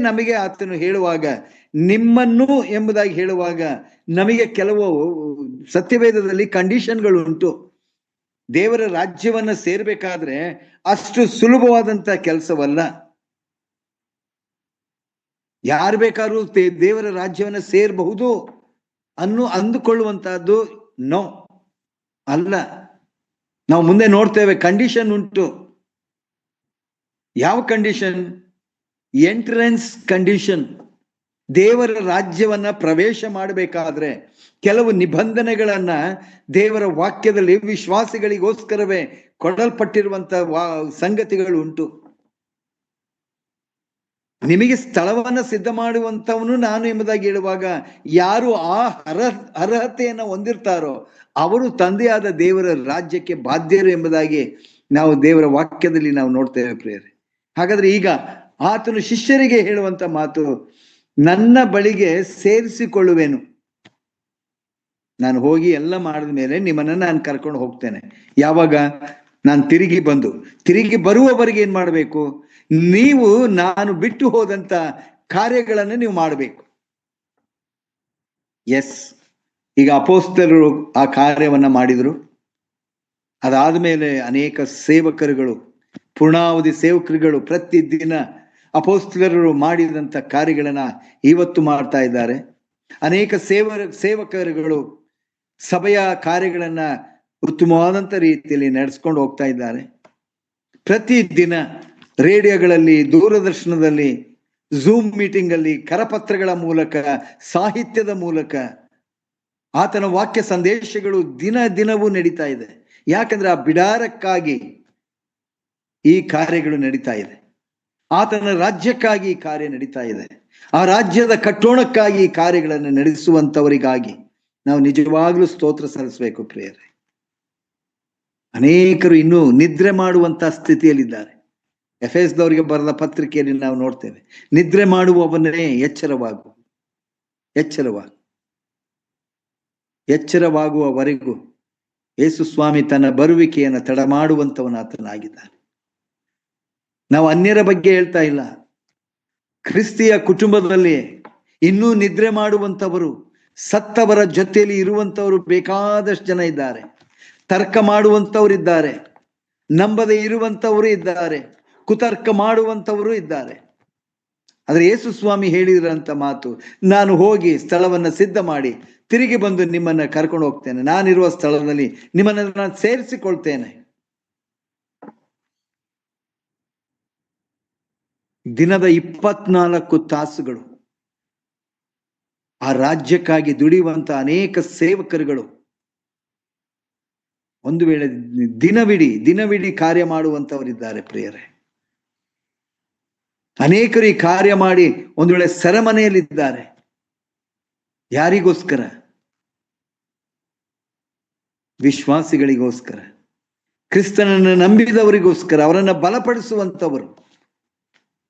ನಮಗೆ ಆತನು ಹೇಳುವಾಗ ನಿಮ್ಮನ್ನು ಎಂಬುದಾಗಿ ಹೇಳುವಾಗ ನಮಗೆ ಕೆಲವು ಸತ್ಯವೇದದಲ್ಲಿ ಕಂಡೀಷನ್ಗಳು ಉಂಟು. ದೇವರ ರಾಜ್ಯವನ್ನ ಸೇರ್ಬೇಕಾದ್ರೆ ಅಷ್ಟು ಸುಲಭವಾದಂತ ಕೆಲಸವಲ್ಲ. ಯಾರು ಬೇಕಾದ್ರೂ ದೇವರ ರಾಜ್ಯವನ್ನ ಸೇರಬಹುದು ಅಂದುಕೊಳ್ಳುವಂತಹದ್ದು ನೋ ಅಲ್ಲ. ನಾವು ಮುಂದೆ ನೋಡ್ತೇವೆ, ಕಂಡೀಷನ್ ಉಂಟು. ಯಾವ ಕಂಡೀಷನ್? Entrance condition. ದೇವರ ರಾಜ್ಯವನ್ನ ಪ್ರವೇಶ ಮಾಡಬೇಕಾದ್ರೆ ಕೆಲವು ನಿಬಂಧನೆಗಳನ್ನ ದೇವರ ವಾಕ್ಯದಲ್ಲಿ ವಿಶ್ವಾಸಿಗಳಿಗೋಸ್ಕರವೇ ಕೊಡಲ್ಪಟ್ಟಿರುವಂತ ಸಂಗತಿಗಳು ಉಂಟು. ನಿಮಗೆ ಸ್ಥಳವನ್ನ ಸಿದ್ಧ ಮಾಡುವಂತವನು ನಾನು ಎಂಬುದಾಗಿ ಹೇಳುವಾಗ ಯಾರು ಆ ಅರ್ಹತೆಯನ್ನ ಹೊಂದಿರ್ತಾರೋ ಅವರು ತಂದೆಯಾದ ದೇವರ ರಾಜ್ಯಕ್ಕೆ ಬಾಧ್ಯರು ಎಂಬುದಾಗಿ ನಾವು ದೇವರ ವಾಕ್ಯದಲ್ಲಿ ನಾವು ನೋಡ್ತೇವೆ ಪ್ರಿಯರೇ. ಹಾಗಾದ್ರೆ ಈಗ ಆತನು ಶಿಷ್ಯರಿಗೆ ಹೇಳುವಂತ ಮಾತು, ನನ್ನ ಬಳಿಗೆ ಸೇರಿಸಿಕೊಳ್ಳುವೆನು. ನಾನು ಹೋಗಿ ಎಲ್ಲ ಮಾಡಿದ ಮೇಲೆ ನಿಮ್ಮನ್ನ ನಾನು ಕರ್ಕೊಂಡು ಹೋಗ್ತೇನೆ. ಯಾವಾಗ? ನಾನು ತಿರುಗಿ ಬರುವವರೆಗೆ ಏನ್ ಮಾಡಬೇಕು? ನೀವು ನಾನು ಬಿಟ್ಟು ಹೋದಂತ ಕಾರ್ಯಗಳನ್ನು ನೀವು ಮಾಡಬೇಕು. ಎಸ್, ಈಗ ಅಪೊಸ್ತಲರು ಆ ಕಾರ್ಯವನ್ನ ಮಾಡಿದ್ರು. ಅದಾದ್ಮೇಲೆ ಅನೇಕ ಸೇವಕರುಗಳು, ಪೂರ್ಣಾವಧಿ ಸೇವಕರುಗಳು ಪ್ರತಿದಿನ ಅಪೊಸ್ತಲರು ಮಾಡಿದಂತ ಕಾರ್ಯಗಳನ್ನ ಇವತ್ತು ಮಾಡ್ತಾ ಇದ್ದಾರೆ. ಅನೇಕ ಸೇವಕರುಗಳು ಸಭೆಯ ಕಾರ್ಯಗಳನ್ನ ಉತ್ತಮವಾದಂತ ರೀತಿಯಲ್ಲಿ ನಡೆಸ್ಕೊಂಡು ಹೋಗ್ತಾ ಇದ್ದಾರೆ. ಪ್ರತಿದಿನ ರೇಡಿಯೋಗಳಲ್ಲಿ, ದೂರದರ್ಶನದಲ್ಲಿ, ಝೂಮ್ ಮೀಟಿಂಗ್ ಅಲ್ಲಿ, ಕರಪತ್ರಗಳ ಮೂಲಕ, ಸಾಹಿತ್ಯದ ಮೂಲಕ ಆತನ ವಾಕ್ಯ ಸಂದೇಶಗಳು ದಿನವೂ ನಡೀತಾ ಇದೆ. ಯಾಕಂದ್ರೆ ಆ ಬಿಡಾರಕ್ಕಾಗಿ ಈ ಕಾರ್ಯಗಳು ನಡೀತಾ ಇದೆ. ಆತನ ರಾಜ್ಯಕ್ಕಾಗಿ ಈ ಕಾರ್ಯ ನಡೀತಾ ಇದೆ. ಆ ರಾಜ್ಯದ ಕಟ್ಟೋಣಕ್ಕಾಗಿ ಈ ಕಾರ್ಯಗಳನ್ನು ನಡೆಸುವಂತವರಿಗಾಗಿ ನಾವು ನಿಜವಾಗ್ಲೂ ಸ್ತೋತ್ರ ಸಲ್ಲಿಸಬೇಕು ಪ್ರಿಯರೇ. ಅನೇಕರು ಇನ್ನೂ ನಿದ್ರೆ ಮಾಡುವಂತ ಸ್ಥಿತಿಯಲ್ಲಿದ್ದಾರೆ. ಎಫೆಸದವರಿಗೆ ಬರೆದ ಪತ್ರಿಕೆಯಲ್ಲಿ ನಾವು ನೋಡ್ತೇವೆ, ನಿದ್ರೆ ಮಾಡುವವನೇ ಎಚ್ಚರವಾಗುವವರೆಗೂ ಯೇಸು ಸ್ವಾಮಿ ತನ್ನ ಬರುವಿಕೆಯನ್ನು ತಡ ಮಾಡುವಂತವನಾತನಾಗಿದ್ದಾನೆ. ನಾವು ಅನ್ಯರ ಬಗ್ಗೆ ಹೇಳ್ತಾ ಇಲ್ಲ. ಕ್ರಿಸ್ತಿಯ ಕುಟುಂಬದಲ್ಲಿ ಇನ್ನೂ ನಿದ್ರೆ ಮಾಡುವಂತವರು, ಸತ್ತವರ ಜೊತೆಯಲ್ಲಿ ಇರುವಂತವರು ಬೇಕಾದಷ್ಟು ಜನ ಇದ್ದಾರೆ. ತರ್ಕ ಮಾಡುವಂತವರಿದ್ದಾರೆ, ನಂಬದೇ ಇರುವಂತವರು ಇದ್ದಾರೆ, ಕುತರ್ಕ ಮಾಡುವಂತವರು ಇದ್ದಾರೆ. ಆದ್ರೆ ಯೇಸು ಸ್ವಾಮಿ ಹೇಳಿದ್ರಂತ ಮಾತು, ನಾನು ಹೋಗಿ ಸ್ಥಳವನ್ನ ಸಿದ್ಧ ಮಾಡಿ ತಿರುಗಿ ಬಂದು ನಿಮ್ಮನ್ನ ಕರ್ಕೊಂಡು ಹೋಗ್ತೇನೆ. ನಾನಿರುವ ಸ್ಥಳದಲ್ಲಿ ನಿಮ್ಮನ್ನ ನಾನು ಸೇರಿಸಿಕೊಳ್ತೇನೆ. ದಿನದ 24 ತಾಸುಗಳು ಆ ರಾಜ್ಯಕ್ಕಾಗಿ ದುಡಿಯುವಂತ ಅನೇಕ ಸೇವಕರುಗಳು ಒಂದು ವೇಳೆ ದಿನವಿಡೀ ಕಾರ್ಯ ಮಾಡುವಂತವರಿದ್ದಾರೆ ಪ್ರಿಯರೇ. ಅನೇಕರು ಈ ಕಾರ್ಯ ಮಾಡಿ ಒಂದು ವೇಳೆ ಸೆರೆಮನೆಯಲ್ಲಿದ್ದಾರೆ. ಯಾರಿಗೋಸ್ಕರ? ವಿಶ್ವಾಸಿಗಳಿಗೋಸ್ಕರ, ಕ್ರಿಸ್ತನನ್ನು ನಂಬಿದವರಿಗೋಸ್ಕರ, ಅವರನ್ನ ಬಲಪಡಿಸುವಂತವರು.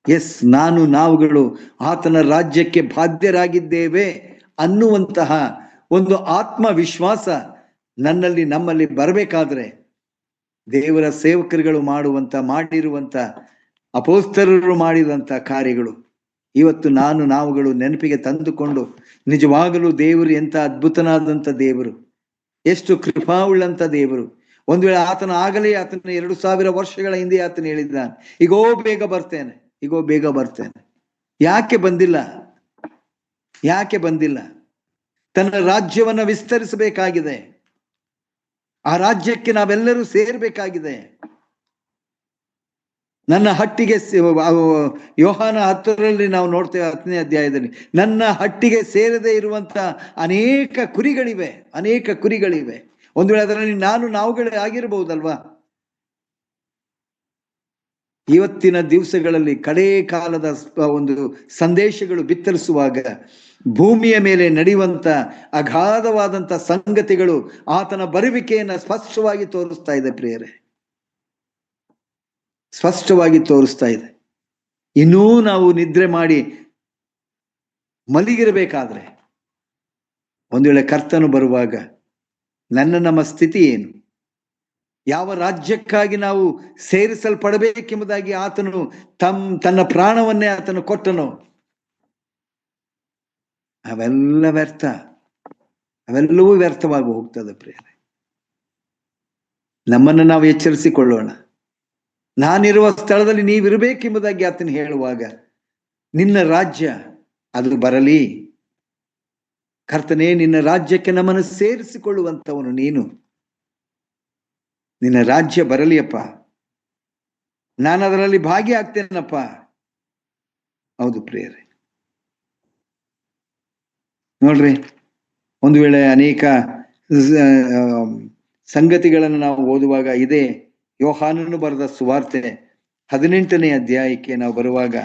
ಎಸ್, ನಾವುಗಳು ಆತನ ರಾಜ್ಯಕ್ಕೆ ಬಾಧ್ಯರಾಗಿದ್ದೇವೆ ಅನ್ನುವಂತಹ ಒಂದು ಆತ್ಮವಿಶ್ವಾಸ ನಮ್ಮಲ್ಲಿ ಬರಬೇಕಾದ್ರೆ ದೇವರ ಸೇವಕರುಗಳು ಮಾಡಿರುವಂತ ಅಪೋಸ್ತಲರು ಮಾಡಿದಂತ ಕಾರ್ಯಗಳು ಇವತ್ತು ನಾವುಗಳು ನೆನಪಿಗೆ ತಂದುಕೊಂಡು ನಿಜವಾಗಲೂ ದೇವರು ಎಂತ ಅದ್ಭುತನಾದಂಥ ದೇವರು, ಎಷ್ಟು ಕೃಪಾವುಳ್ಳಂತ ದೇವರು. ಒಂದು ವೇಳೆ ಆಗಲೇ ಆತನ 2000 ವರ್ಷಗಳ ಹಿಂದೆ ಆತನ ಹೇಳಿದ್ದಾನೆ, ಈಗೋ ಬೇಗ ಬರ್ತೇನೆ. ಯಾಕೆ ಬಂದಿಲ್ಲ? ತನ್ನ ರಾಜ್ಯವನ್ನ ವಿಸ್ತರಿಸಬೇಕಾಗಿದೆ. ಆ ರಾಜ್ಯಕ್ಕೆ ನಾವೆಲ್ಲರೂ ಸೇರ್ಬೇಕಾಗಿದೆ. ನನ್ನ ಹಟ್ಟಿಗೆ ಯೋಹಾನ 10ರಲ್ಲಿ ನಾವು ನೋಡ್ತೇವೆ, 10ನೇ ಅಧ್ಯಾಯದಲ್ಲಿ, ನನ್ನ ಹಟ್ಟಿಗೆ ಸೇರದೆ ಇರುವಂತ ಅನೇಕ ಕುರಿಗಳಿವೆ. ಒಂದು ವೇಳೆ ಅದರಲ್ಲಿ ನಾವುಗಳೇ ಆಗಿರಬಹುದಲ್ವಾ? ಇವತ್ತಿನ ದಿವಸಗಳಲ್ಲಿ ಕಡೇ ಕಾಲದ ಒಂದು ಸಂದೇಶಗಳು ಬಿತ್ತರಿಸುವಾಗ ಭೂಮಿಯ ಮೇಲೆ ನಡೆಯುವಂತ ಅಗಾಧವಾದಂತ ಸಂಗತಿಗಳು ಆತನ ಬರುವಿಕೆಯನ್ನ ಸ್ಪಷ್ಟವಾಗಿ ತೋರಿಸ್ತಾ ಇದೆ ಪ್ರಿಯರೇ, ಸ್ಪಷ್ಟವಾಗಿ ತೋರಿಸ್ತಾ ಇದೆ. ಇನ್ನೂ ನಾವು ನಿದ್ರೆ ಮಾಡಿ ಮಲಗಿರಬೇಕಾದ್ರೆ ಒಂದು ವೇಳೆ ಕರ್ತನು ಬರುವಾಗ ನಮ್ಮ ಸ್ಥಿತಿ ಏನು? ಯಾವ ರಾಜ್ಯಕ್ಕಾಗಿ ನಾವು ಸೇರಿಸಲ್ಪಡಬೇಕೆಂಬುದಾಗಿ ಆತನು ತನ್ನ ಪ್ರಾಣವನ್ನೇ ಆತನು ಕೊಟ್ಟನು? ಅವೆಲ್ಲವೂ ವ್ಯರ್ಥವಾಗಿ ಹೋಗ್ತದೆ ಪ್ರಿಯರೇ. ನಮ್ಮನ್ನು ನಾವು ಎಚ್ಚರಿಸಿಕೊಳ್ಳೋಣ. ನಾನಿರುವ ಸ್ಥಳದಲ್ಲಿ ನೀವಿರಬೇಕೆಂಬುದಾಗಿ ಆತನು ಹೇಳುವಾಗ, ನಿನ್ನ ರಾಜ್ಯ ಅದು ಬರಲಿ. ಕರ್ತನೇ, ನಿನ್ನ ರಾಜ್ಯಕ್ಕೆ ನಮ್ಮನ್ನು ಸೇರಿಸಿಕೊಳ್ಳುವಂಥವನು ನೀನು. ನಿನ್ನ ರಾಜ್ಯ ಬರಲಿಯಪ್ಪ, ನಾನು ಅದರಲ್ಲಿ ಭಾಗಿಯಾಗ್ತೇನಪ್ಪ. ಹೌದು ಪ್ರಿಯರೇ, ನೋಡ್ರಿ, ಒಂದು ವೇಳೆ ಅನೇಕ ಸಂಗತಿಗಳನ್ನು ನಾವು ಓದುವಾಗ, ಇದೇ ಯೋಹಾನನು ಬರೆದ ಸುವಾರ್ತೆ 18ನೇ ಅಧ್ಯಾಯಕ್ಕೆ ನಾವು ಬರುವಾಗ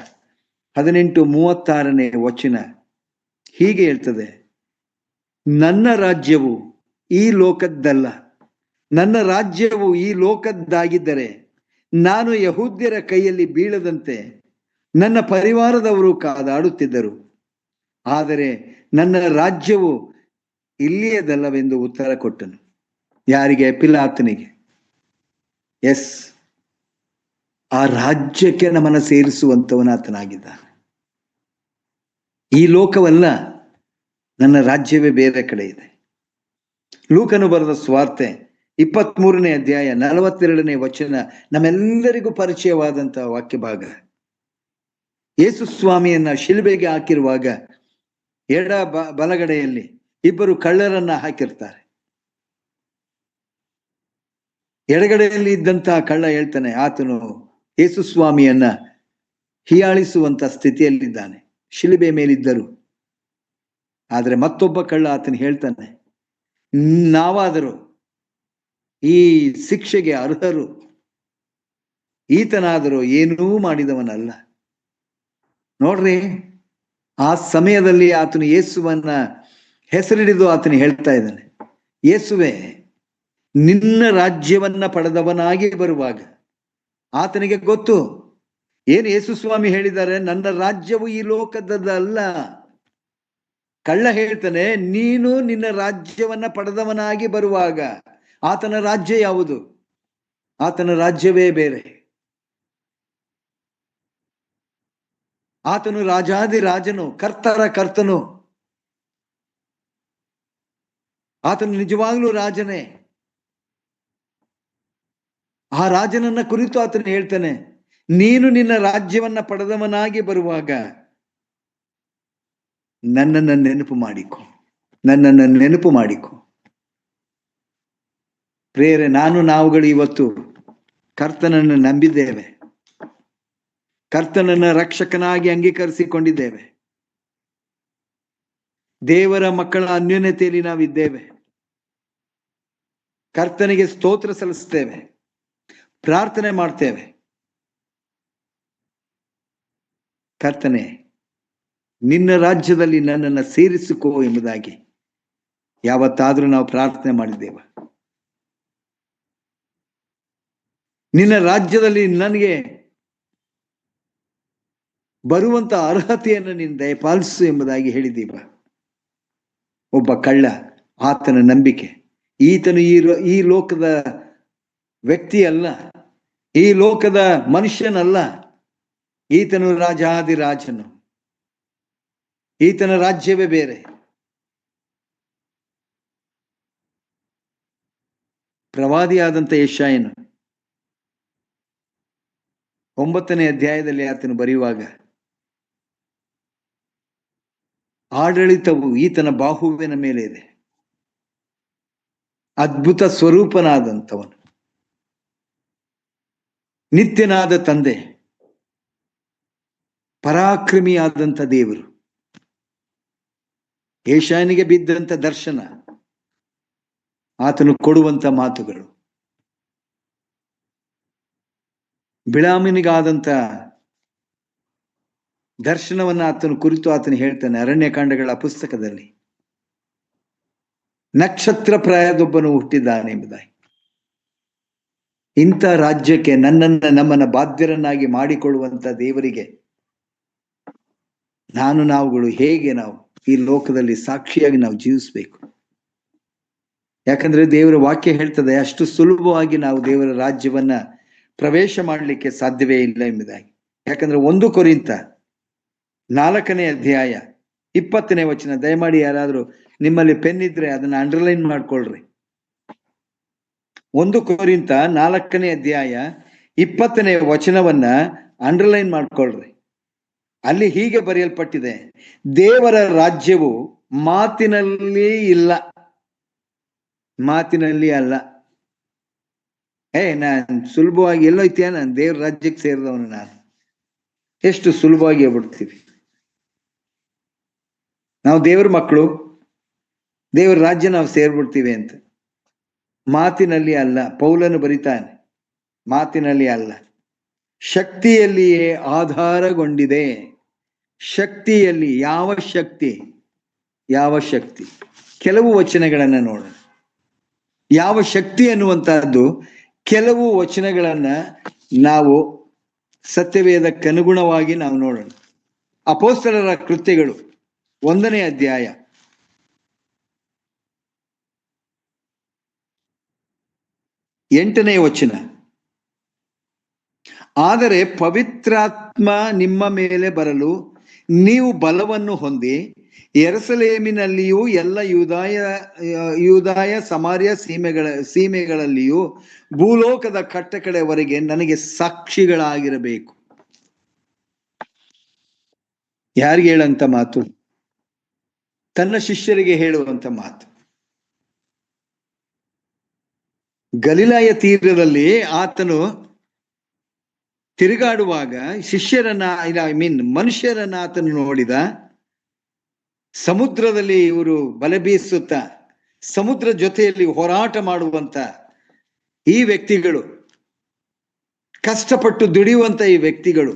18:36ನೇ ವಚನ ಹೀಗೆ ಹೇಳ್ತದೆ, ನನ್ನ ರಾಜ್ಯವು ಈ ಲೋಕದ್ದಲ್ಲ. ನನ್ನ ರಾಜ್ಯವು ಈ ಲೋಕದ್ದಾಗಿದ್ದರೆ ನಾನು ಯಹೂದ್ಯರ ಕೈಯಲ್ಲಿ ಬೀಳದಂತೆ ನನ್ನ ಪರಿವಾರದವರು ಕಾದಾಡುತ್ತಿದ್ದರು. ಆದರೆ ನನ್ನ ರಾಜ್ಯವು ಇಲ್ಲಿಯದಲ್ಲವೆಂದು ಉತ್ತರ ಕೊಟ್ಟನು. ಯಾರಿಗೆ? ಪಿಲಾತನಿಗೆ. ಎಸ್, ಆ ರಾಜ್ಯಕ್ಕೆ ನಮ್ಮನ್ನು ಸೇರಿಸುವಂತವನಾತನಾಗಿದ್ದಾನೆ. ಈ ಲೋಕವಲ್ಲ, ನನ್ನ ರಾಜ್ಯವೇ ಬೇರೆ ಕಡೆ ಇದೆ. ಲೂಕನು ಬರೆದ ಸುವಾರ್ತೆ 23ನೇ ಅಧ್ಯಾಯ 42ನೇ ವಚನ ನಮ್ಮೆಲ್ಲರಿಗೂ ಪರಿಚಯವಾದಂತಹ ವಾಕ್ಯ ಭಾಗ. ಯೇಸು ಸ್ವಾಮಿಯನ್ನ ಶಿಲುಬೆಗೆ ಹಾಕಿರುವಾಗ ಬಲಗಡೆಯಲ್ಲಿ ಇಬ್ಬರು ಕಳ್ಳರನ್ನ ಹಾಕಿರ್ತಾರೆ. ಎಡಗಡೆಯಲ್ಲಿ ಇದ್ದಂತಹ ಕಳ್ಳ ಹೇಳ್ತಾನೆ, ಆತನು ಯೇಸು ಸ್ವಾಮಿಯನ್ನ ಹೀಯಾಳಿಸುವಂತ ಸ್ಥಿತಿಯಲ್ಲಿದ್ದಾನೆ, ಶಿಲುಬೆ ಮೇಲಿದ್ದರು. ಆದ್ರೆ ಮತ್ತೊಬ್ಬ ಕಳ್ಳ ಆತನು ಹೇಳ್ತಾನೆ, ನಾವಾದರೂ ಈ ಶಿಕ್ಷೆಗೆ ಅರ್ಹರು, ಈತನಾದರೂ ಏನೂ ಮಾಡಿದವನಲ್ಲ. ನೋಡ್ರಿ, ಆ ಸಮಯದಲ್ಲಿ ಆತನು ಯೇಸುವನ್ನ ಹೆಸರಿಡಿದು ಆತನು ಹೇಳ್ತಾ ಇದ್ದಾನೆ, ಯೇಸುವೆ, ನಿನ್ನ ರಾಜ್ಯವನ್ನ ಪಡೆದವನಾಗಿ ಬರುವಾಗ ಆತನಿಗೆ ಗೊತ್ತು ಏನು ಯೇಸು ಸ್ವಾಮಿ ಹೇಳಿದ್ದಾರೆ, ನನ್ನ ರಾಜ್ಯವು ಈ ಲೋಕದಲ್ಲ. ಕಳ್ಳ ಹೇಳ್ತಾನೆ, ನೀನು ನಿನ್ನ ರಾಜ್ಯವನ್ನ ಪಡೆದವನಾಗಿ ಬರುವಾಗ ಆತನ ರಾಜ್ಯ ಯಾವುದು? ಆತನ ರಾಜ್ಯವೇ ಬೇರೆ. ಆತನು ರಾಜಾದಿ ರಾಜನು, ಕರ್ತರ ಕರ್ತನು. ಆತನು ನಿಜವಾಗ್ಲೂ ರಾಜನೇ. ಆ ರಾಜನನ್ನ ಕುರಿತು ಆತನು ಹೇಳ್ತಾನೆ, ನೀನು ನಿನ್ನ ರಾಜ್ಯವನ್ನ ಪಡೆದವನಾಗಿ ಬರುವಾಗ ನನ್ನನ್ನು ನೆನಪು ಮಾಡಿಕೊ. ಪ್ರೇರೆ, ನಾವುಗಳು ಇವತ್ತು ಕರ್ತನನ್ನು ನಂಬಿದ್ದೇವೆ, ಕರ್ತನನ್ನ ರಕ್ಷಕನಾಗಿ ಅಂಗೀಕರಿಸಿಕೊಂಡಿದ್ದೇವೆ, ದೇವರ ಮಕ್ಕಳ ಅನ್ಯೋನ್ಯತೆಯಲ್ಲಿ ನಾವಿದ್ದೇವೆ, ಕರ್ತನಿಗೆ ಸ್ತೋತ್ರ ಸಲ್ಲಿಸ್ತೇವೆ, ಪ್ರಾರ್ಥನೆ ಮಾಡ್ತೇವೆ. ಕರ್ತನೆ, ನಿನ್ನ ರಾಜ್ಯದಲ್ಲಿ ನನ್ನನ್ನು ಸೇರಿಸಿಕೋ ಎಂಬುದಾಗಿ ಯಾವತ್ತಾದ್ರೂ ನಾವು ಪ್ರಾರ್ಥನೆ ಮಾಡಿದ್ದೇವ? ನಿನ್ನ ರಾಜ್ಯದಲ್ಲಿ ನನಗೆ ಬರುವಂತ ಅರ್ಹತೆಯನ್ನು ನೀನು ದಯಪಾಲಿಸು ಎಂಬುದಾಗಿ ಹೇಳಿದ್ದೀವ? ಒಬ್ಬ ಕಳ್ಳ, ಆತನ ನಂಬಿಕೆ, ಈತನು ಈ ಲೋಕದ ವ್ಯಕ್ತಿ ಅಲ್ಲ, ಈ ಲೋಕದ ಮನುಷ್ಯನಲ್ಲ. ಈತನು ರಾಜಾದಿರಾಜನು, ಈತನ ರಾಜ್ಯವೇ ಬೇರೆ. ಪ್ರವಾದಿಯಾದಂಥ ಯೆಶಾಯನು 9ನೇ ಅಧ್ಯಾಯದಲ್ಲಿ ಆತನು ಬರೆಯುವಾಗ, ಆಡಳಿತವು ಈತನ ಬಾಹುವಿನ ಮೇಲೆ ಇದೆ. ಅದ್ಭುತ ಸ್ವರೂಪನಾದಂಥವನು, ನಿತ್ಯನಾದ ತಂದೆ, ಪರಾಕ್ರಮಿಯಾದಂಥ ದೇವರು. ಯೆಶಾಯನಿಗೆ ಬಿದ್ದಂಥ ದರ್ಶನ, ಆತನು ಕೊಡುವಂತ ಮಾತುಗಳು, ಬಿಳಾಮನಿಗಾದಂಥ ದರ್ಶನವನ್ನ ಆತನು ಕುರಿತು ಆತನು ಹೇಳ್ತಾನೆ ಅರಣ್ಯಕಾಂಡಗಳ ಪುಸ್ತಕದಲ್ಲಿ. ನಕ್ಷತ್ರ ಪ್ರಾಯದೊಬ್ಬನು ಹುಟ್ಟಿದ್ದಾನೆ ಎಂಬುದಾಗಿ. ಇಂಥ ರಾಜ್ಯಕ್ಕೆ ನಮ್ಮನ್ನ ಬಾಧ್ಯರನ್ನಾಗಿ ಮಾಡಿಕೊಳ್ಳುವಂತ ದೇವರಿಗೆ ನಾವುಗಳು ಹೇಗೆ ನಾವು ಈ ಲೋಕದಲ್ಲಿ ಸಾಕ್ಷಿಯಾಗಿ ನಾವು ಜೀವಿಸ್ಬೇಕು. ಯಾಕಂದ್ರೆ ದೇವರ ವಾಕ್ಯ ಹೇಳ್ತದೆ, ಅಷ್ಟು ಸುಲಭವಾಗಿ ನಾವು ದೇವರ ರಾಜ್ಯವನ್ನ ಪ್ರವೇಶ ಮಾಡಲಿಕ್ಕೆ ಸಾಧ್ಯವೇ ಇಲ್ಲ ಎಂಬುದಾಗಿ. ಯಾಕಂದ್ರೆ 1 ಕೊರಿಂಥ 4ನೇ ಅಧ್ಯಾಯ 20ನೇ ವಚನ, ದಯಮಾಡಿ ಯಾರಾದ್ರೂ ನಿಮ್ಮಲ್ಲಿ ಪೆನ್ ಇದ್ರೆ ಅದನ್ನ ಅಂಡರ್ಲೈನ್ ಮಾಡ್ಕೊಳ್ರಿ. 1 ಕೊರಿಂಥ 4ನೇ ಅಧ್ಯಾಯ 20ನೇ ವಚನವನ್ನ ಅಂಡರ್ಲೈನ್ ಮಾಡ್ಕೊಳ್ರಿ. ಅಲ್ಲಿ ಹೀಗೆ ಬರೆಯಲ್ಪಟ್ಟಿದೆ, ದೇವರ ರಾಜ್ಯವು ಮಾತಿನಲ್ಲಿ ಇಲ್ಲ, ಮಾತಿನಲ್ಲಿ ಅಲ್ಲ. ನಾನು ಸುಲಭವಾಗಿ ಎಲ್ಲೋಯ್ತೀಯ, ನಾನು ದೇವ್ರ ರಾಜ್ಯಕ್ಕೆ ಸೇರಿದವನು, ನಾನು ಎಷ್ಟು ಸುಲಭವಾಗಿ ಹೇಳ್ಬಿಡ್ತೀವಿ. ನಾವು ದೇವ್ರ ಮಕ್ಕಳು, ದೇವ್ರ ರಾಜ್ಯ ನಾವು ಸೇರ್ಬಿಡ್ತೀವಿ ಅಂತ. ಮಾತಿನಲ್ಲಿ ಅಲ್ಲ. ಪೌಲನು ಬರಿತಾನೆ, ಮಾತಿನಲ್ಲಿ ಅಲ್ಲ, ಶಕ್ತಿಯಲ್ಲಿಯೇ ಆಧಾರಗೊಂಡಿದೆ. ಶಕ್ತಿಯಲ್ಲಿ. ಯಾವ ಶಕ್ತಿ? ಯಾವ ಶಕ್ತಿ? ಕೆಲವು ವಚನಗಳನ್ನ ನೋಡೋಣ. ಯಾವ ಶಕ್ತಿ ಅನ್ನುವಂತಹದ್ದು ಕೆಲವು ವಚನಗಳನ್ನ ನಾವು ಸತ್ಯವೇದಕ್ಕನುಗುಣವಾಗಿ ನಾವು ನೋಡೋಣ. ಅಪೊಸ್ತಲರ ಕೃತ್ಯಗಳು 1ನೇ ಅಧ್ಯಾಯ 8ನೇ ವಚನ. ಆದರೆ ಪವಿತ್ರಾತ್ಮ ನಿಮ್ಮ ಮೇಲೆ ಬರಲು ನೀವು ಬಲವನ್ನು ಹೊಂದಿ ಯೆರೂಸಲೇಮಿನಲ್ಲಿಯೂ ಎಲ್ಲ ಯೂದಾಯ ಸಮಾರ್ಯ ಸೀಮೆಗಳಲ್ಲಿಯೂ ಭೂಲೋಕದ ಕಟ್ಟಕಡೆವರೆಗೆ ನನಗೆ ಸಾಕ್ಷಿಗಳಾಗಿರಬೇಕು. ಯಾರಿಗೆ ಹೇಳಂತ ಮಾತು? ತನ್ನ ಶಿಷ್ಯರಿಗೆ ಹೇಳುವಂತ ಮಾತು. ಗಲಿಲಾಯ ತೀರದಲ್ಲಿ ಆತನು ತಿರುಗಾಡುವಾಗ ಶಿಷ್ಯರನ್ನ ಮನುಷ್ಯರನ್ನ ಆತನು ನೋಡಿದ. ಸಮುದ್ರದಲ್ಲಿ ಇವರು ಬಲೆ ಬೀಸುತ್ತ ಸಮುದ್ರ ಜೊತೆಯಲ್ಲಿ ಹೋರಾಟ ಮಾಡುವಂತ ಈ ವ್ಯಕ್ತಿಗಳು, ಕಷ್ಟಪಟ್ಟು ದುಡಿಯುವಂತ ಈ ವ್ಯಕ್ತಿಗಳು,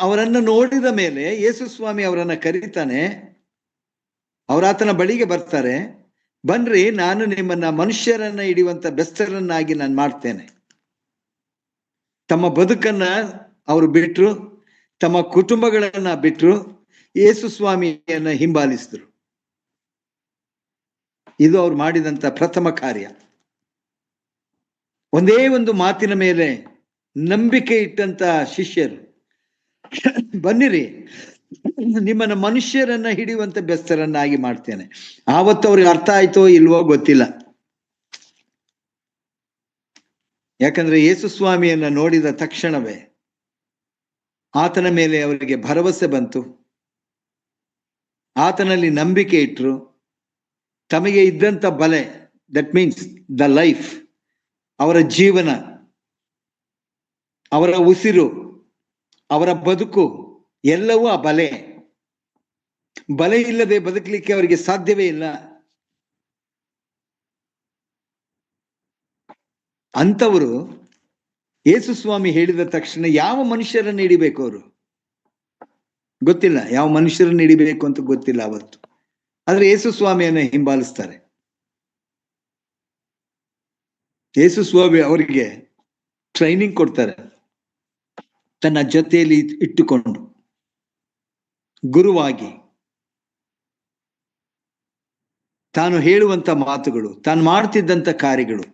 ಅವರನ್ನು ನೋಡಿದ ಮೇಲೆ ಯೇಸು ಸ್ವಾಮಿ ಅವರನ್ನ ಕರೀತಾನೆ. ಅವರಾತನ ಬಳಿಗೆ ಬರ್ತಾರೆ. ಬನ್ರಿ, ನಾನು ನಿಮ್ಮನ್ನ ಮನುಷ್ಯರನ್ನ ಹಿಡಿಯುವಂತ ಬೆಸ್ತರನ್ನಾಗಿ ನಾನು ಮಾಡ್ತೇನೆ. ತಮ್ಮ ಬದುಕನ್ನ ಅವರು ಬಿಟ್ರು, ತಮ್ಮ ಕುಟುಂಬಗಳನ್ನ ಬಿಟ್ರು, ಯೇಸು ಸ್ವಾಮಿಯನ್ನ ಹಿಂಬಾಲಿಸಿದ್ರು. ಇದು ಅವ್ರು ಮಾಡಿದಂತ ಪ್ರಥಮ ಕಾರ್ಯ. ಒಂದೇ ಒಂದು ಮಾತಿನ ಮೇಲೆ ನಂಬಿಕೆ ಇಟ್ಟಂತ ಶಿಷ್ಯರು, ಬನ್ನಿರಿ, ನಿಮ್ಮನ್ನ ಮನುಷ್ಯರನ್ನ ಹಿಡಿಯುವಂತ ಬೆಸ್ತರನ್ನಾಗಿ ಮಾಡ್ತೇನೆ. ಆವತ್ತು ಅವ್ರಿಗೆ ಅರ್ಥ ಆಯ್ತೋ ಇಲ್ವೋ ಗೊತ್ತಿಲ್ಲ. ಯಾಕಂದ್ರೆ ಯೇಸು ಸ್ವಾಮಿಯನ್ನ ನೋಡಿದ ತಕ್ಷಣವೇ ಆತನ ಮೇಲೆ ಅವರಿಗೆ ಭರವಸೆ ಬಂತು, ಆತನಲ್ಲಿ ನಂಬಿಕೆ ಇಟ್ರು. ತಮಗೆ ಇದ್ದಂತ ಬಲೆ, ದಟ್ ಮೀನ್ಸ್ ದ ಲೈಫ್, ಅವರ ಜೀವನ, ಅವರ ಉಸಿರು, ಅವರ ಬದುಕು ಎಲ್ಲವೂ ಆ ಬಲೆ. ಬಲೆ ಇಲ್ಲದೆ ಬದುಕಲಿಕ್ಕೆ ಅವರಿಗೆ ಸಾಧ್ಯವೇ ಇಲ್ಲ. ಅಂತವರು ಯೇಸು ಸ್ವಾಮಿ ಹೇಳಿದ ತಕ್ಷಣ ಯಾವ ಮನುಷ್ಯರನ್ನು ಹಿಡಿಬೇಕು? ಅವರು ಗೊತ್ತಿಲ್ಲ, ಯಾವ ಮನುಷ್ಯರನ್ನು ಹಿಡಿಬೇಕು ಅಂತ ಗೊತ್ತಿಲ್ಲ ಅವತ್ತು. ಆದ್ರೆ ಯೇಸು ಸ್ವಾಮಿಯನ್ನ ಹಿಂಬಾಲಿಸ್ತಾರೆ. ಯೇಸು ಸ್ವಾಮಿ ಅವರಿಗೆ ಟ್ರೈನಿಂಗ್ ಕೊಡ್ತಾರೆ, ತನ್ನ ಜೊತೆಯಲ್ಲಿ ಇಟ್ಟುಕೊಂಡು ಗುರುವಾಗಿ. ತಾನು ಹೇಳುವಂತ ಮಾತುಗಳು, ತಾನು ಮಾಡ್ತಿದ್ದಂತ ಕಾರ್ಯಗಳು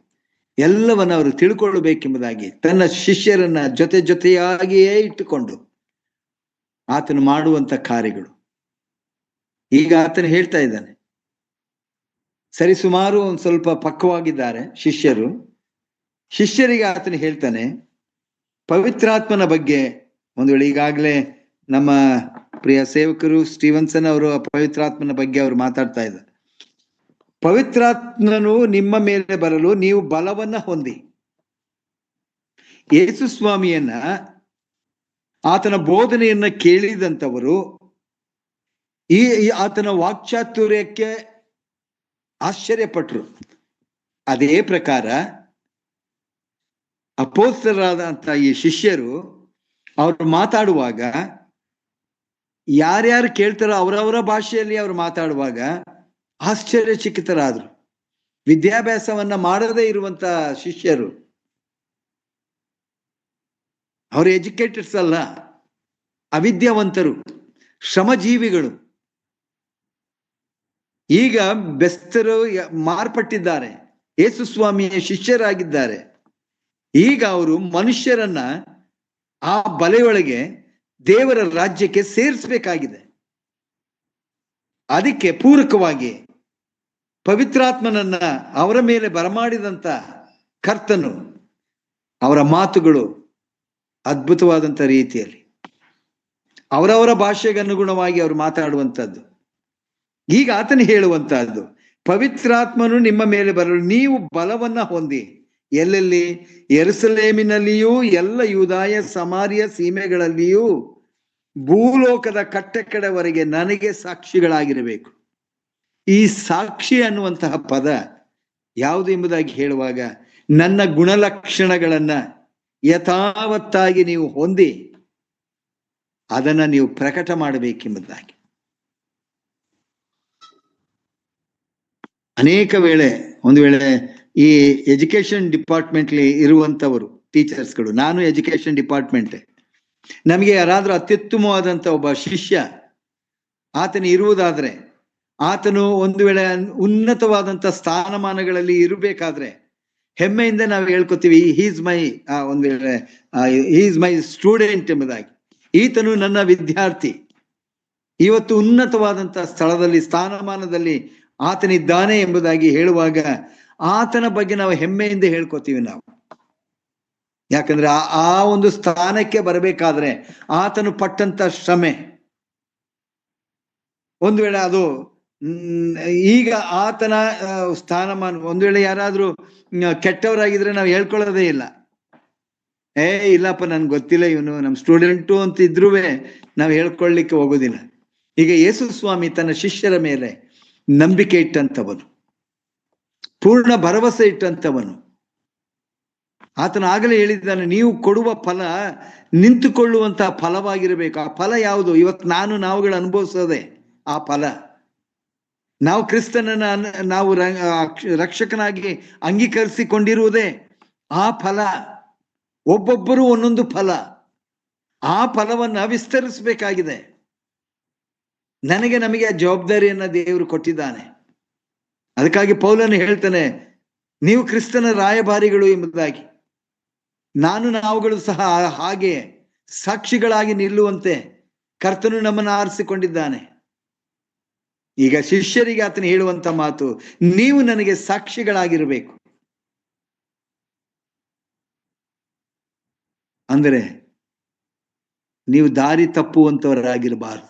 ಎಲ್ಲವನ್ನ ಅವರು ತಿಳ್ಕೊಳ್ಳಬೇಕೆಂಬುದಾಗಿ ತನ್ನ ಶಿಷ್ಯರನ್ನ ಜೊತೆಯಾಗಿಯೇ ಇಟ್ಟುಕೊಂಡು ಆತನು ಮಾಡುವಂತ ಕಾರ್ಯಗಳು. ಈಗ ಆತನು ಹೇಳ್ತಾ ಇದ್ದಾನೆ, ಸರಿಸುಮಾರು ಒಂದ್ ಸ್ವಲ್ಪ ಪಕ್ವವಾಗಿದ್ದಾರೆ ಶಿಷ್ಯರು. ಶಿಷ್ಯರಿಗೆ ಆತನು ಹೇಳ್ತಾನೆ ಪವಿತ್ರಾತ್ಮನ ಬಗ್ಗೆ. ಒಂದು ವೇಳೆ ಈಗಾಗಲೇ ನಮ್ಮ ಪ್ರಿಯ ಸೇವಕರು ಸ್ಟೀವನ್ಸನ್ ಅವರು ಪವಿತ್ರಾತ್ಮನ ಬಗ್ಗೆ ಅವರು ಮಾತಾಡ್ತಾ ಇದ್ದಾರೆ. ಪವಿತ್ರಾತ್ಮನು ನಿಮ್ಮ ಮೇಲೆ ಬರಲು ನೀವು ಬಲವನ್ನ ಹೊಂದಿ. ಯೇಸು ಸ್ವಾಮಿಯನ್ನ, ಆತನ ಬೋಧನೆಯನ್ನ ಕೇಳಿದಂಥವರು ಈ ಆತನ ವಾಕ್ಚಾತುರ್ಯಕ್ಕೆ ಆಶ್ಚರ್ಯಪಟ್ರು. ಅದೇ ಪ್ರಕಾರ ಅಪೊಸ್ತಲರಾದಂತ ಈ ಶಿಷ್ಯರು ಅವರು ಮಾತಾಡುವಾಗ, ಯಾರ್ಯಾರು ಕೇಳ್ತಾರೋ ಅವರವರ ಭಾಷೆಯಲ್ಲಿ ಅವರು ಮಾತಾಡುವಾಗ ಆಶ್ಚರ್ಯಚಕಿತರಾದ್ರು. ವಿದ್ಯಾಭ್ಯಾಸವನ್ನ ಮಾಡದೇ ಇರುವಂತ ಶಿಷ್ಯರು, ಅವರು ಎಜುಕೇಟೆಡ್ಸ್ ಅಲ್ಲ, ಅವಿದ್ಯಾವಂತರು, ಶ್ರಮಜೀವಿಗಳು. ಈಗ ಬೆಸ್ತರು ಮಾರ್ಪಟ್ಟಿದ್ದಾರೆ, ಯೇಸು ಸ್ವಾಮಿಯ ಶಿಷ್ಯರಾಗಿದ್ದಾರೆ. ಈಗ ಅವರು ಮನುಷ್ಯರನ್ನ ಆ ಬಲೆಯೊಳಗೆ ದೇವರ ರಾಜ್ಯಕ್ಕೆ ಸೇರಿಸಬೇಕಾಗಿದೆ. ಅದಕ್ಕೆ ಪೂರಕವಾಗಿ ಪವಿತ್ರಾತ್ಮನನ್ನ ಅವರ ಮೇಲೆ ಬರಮಾಡಿದಂತ ಕರ್ತನು, ಅವರ ಮಾತುಗಳು ಅದ್ಭುತವಾದಂತ ರೀತಿಯಲ್ಲಿ ಅವರವರ ಭಾಷೆಗೆ ಅನುಗುಣವಾಗಿ ಅವರು ಮಾತಾಡುವಂಥದ್ದು. ಈಗ ಆತನು ಹೇಳುವಂತಹದ್ದು, ಪವಿತ್ರಾತ್ಮನು ನಿಮ್ಮ ಮೇಲೆ ಬರಲು ನೀವು ಬಲವನ್ನ ಹೊಂದಿ. ಎಲ್ಲೆಲ್ಲಿ? ಯೆರೂಸಲೇಮಿನಲ್ಲಿಯೂ ಎಲ್ಲ ಯೂದಾಯ ಸಮಾರ್ಯ ಸೀಮೆಗಳಲ್ಲಿಯೂ ಭೂಲೋಕದ ಕಟ್ಟಕಡೆವರೆಗೆ ನನಗೆ ಸಾಕ್ಷಿಗಳಾಗಿರಬೇಕು. ಈ ಸಾಕ್ಷಿ ಅನ್ನುವಂತಹ ಪದ ಯಾವುದು ಎಂಬುದಾಗಿ ಹೇಳುವಾಗ, ನನ್ನ ಗುಣಲಕ್ಷಣಗಳನ್ನ ಯಥಾವತ್ತಾಗಿ ನೀವು ಹೊಂದಿ ಅದನ್ನ ನೀವು ಪ್ರಕಟ ಮಾಡಬೇಕೆಂಬುದಾಗಿ. ಅನೇಕ ವೇಳೆ ಒಂದು ವೇಳೆ ಈ ಎಜುಕೇಶನ್ ಡಿಪಾರ್ಟ್ಮೆಂಟ್ಲಿ ಇರುವಂತವರು ಟೀಚರ್ಸ್ಗಳು, ನಾನು ಎಜುಕೇಶನ್ ಡಿಪಾರ್ಟ್ಮೆಂಟ್, ನಮಗೆ ಯಾರಾದ್ರೂ ಅತ್ಯುತ್ತಮವಾದಂತ ಒಬ್ಬ ಶಿಷ್ಯ ಆತನು ಇರುವುದಾದ್ರೆ, ಆತನು ಒಂದು ವೇಳೆ ಉನ್ನತವಾದಂತ ಸ್ಥಾನಮಾನಗಳಲ್ಲಿ ಇರಬೇಕಾದ್ರೆ ಹೆಮ್ಮೆಯಿಂದ ನಾವು ಹೇಳ್ಕೊತೀವಿ, ಹೀಸ್ ಮೈ ಒಂದು ವೇಳೆ ಹೀಸ್ ಮೈ ಸ್ಟೂಡೆಂಟ್ ಎಂಬುದಾಗಿ. ಈತನು ನನ್ನ ವಿದ್ಯಾರ್ಥಿ. ಇವತ್ತು ಉನ್ನತವಾದಂತ ಸ್ಥಳದಲ್ಲಿ ಸ್ಥಾನಮಾನದಲ್ಲಿ ಆತನಿದ್ದಾನೆ ಎಂಬುದಾಗಿ ಹೇಳುವಾಗ ಆತನ ಬಗ್ಗೆ ನಾವು ಹೆಮ್ಮೆಯಿಂದ ಹೇಳ್ಕೊತೀವಿ ನಾವು. ಯಾಕಂದ್ರೆ ಆ ಒಂದು ಸ್ಥಾನಕ್ಕೆ ಬರಬೇಕಾದ್ರೆ ಆತನು ಪಟ್ಟಂತ ಶ್ರಮೆ, ಒಂದು ವೇಳೆ ಅದು ಈಗ ಆತನ ಸ್ಥಾನಮಾನ, ಒಂದು ವೇಳೆ ಯಾರಾದ್ರೂ ಕೆಟ್ಟವರಾಗಿದ್ರೆ ನಾವು ಹೇಳ್ಕೊಳ್ಳೋದೇ ಇಲ್ಲ. ಇಲ್ಲಪ್ಪ ನನ್ಗೆ ಗೊತ್ತಿಲ್ಲ, ಇವನು ನಮ್ಮ ಸ್ಟೂಡೆಂಟು ಅಂತ ಇದ್ರೂ ನಾವು ಹೇಳ್ಕೊಳ್ಳಿಕ್ಕೆ ಹೋಗೋದಿಲ್ಲ. ಈಗ ಯೇಸು ಸ್ವಾಮಿ ತನ್ನ ಶಿಷ್ಯರ ಮೇಲೆ ನಂಬಿಕೆ ಇಟ್ಟಂತವನು, ಪೂರ್ಣ ಭರವಸೆ ಇಟ್ಟಂತವನು. ಆತನ ಆಗಲೇ ಹೇಳಿದ್ದಾನೆ, ನೀವು ಕೊಡುವ ಫಲ ನಿಂತುಕೊಳ್ಳುವಂತಹ ಫಲವಾಗಿರಬೇಕು. ಆ ಫಲ ಯಾವುದು? ಇವತ್ತು ನಾವುಗಳು ಅನುಭವಿಸೋದೆ ಆ ಫಲ. ನಾವು ಕ್ರಿಸ್ತನನ್ನ ನಾವು ರಕ್ಷಕನಾಗಿ ಅಂಗೀಕರಿಸಿಕೊಂಡಿರುವುದೇ ಆ ಫಲ. ಒಬ್ಬೊಬ್ಬರು ಒಂದೊಂದು ಫಲ. ಆ ಫಲವನ್ನ ವಿಸ್ತರಿಸಬೇಕಾಗಿದೆ. ನಮಗೆ ಆ ಜವಾಬ್ದಾರಿಯನ್ನ ದೇವರು ಕೊಟ್ಟಿದ್ದಾನೆ. ಅದಕ್ಕಾಗಿ ಪೌಲನು ಹೇಳ್ತಾನೆ, ನೀವು ಕ್ರಿಸ್ತನ ರಾಯಭಾರಿಗಳು ಎಂಬುದಾಗಿ. ನಾವುಗಳು ಸಹ ಹಾಗೆ ಸಾಕ್ಷಿಗಳಾಗಿ ನಿಲ್ಲುವಂತೆ ಕರ್ತನು ನಮ್ಮನ್ನು ಆರಿಸಿಕೊಂಡಿದ್ದಾನೆ. ಈಗ ಶಿಷ್ಯರಿಗೆ ಆತನು ಹೇಳುವಂತ ಮಾತು, ನೀವು ನನಗೆ ಸಾಕ್ಷಿಗಳಾಗಿರಬೇಕು. ಅಂದರೆ ನೀವು ದಾರಿ ತಪ್ಪುವಂತವರಾಗಿರಬಾರದು.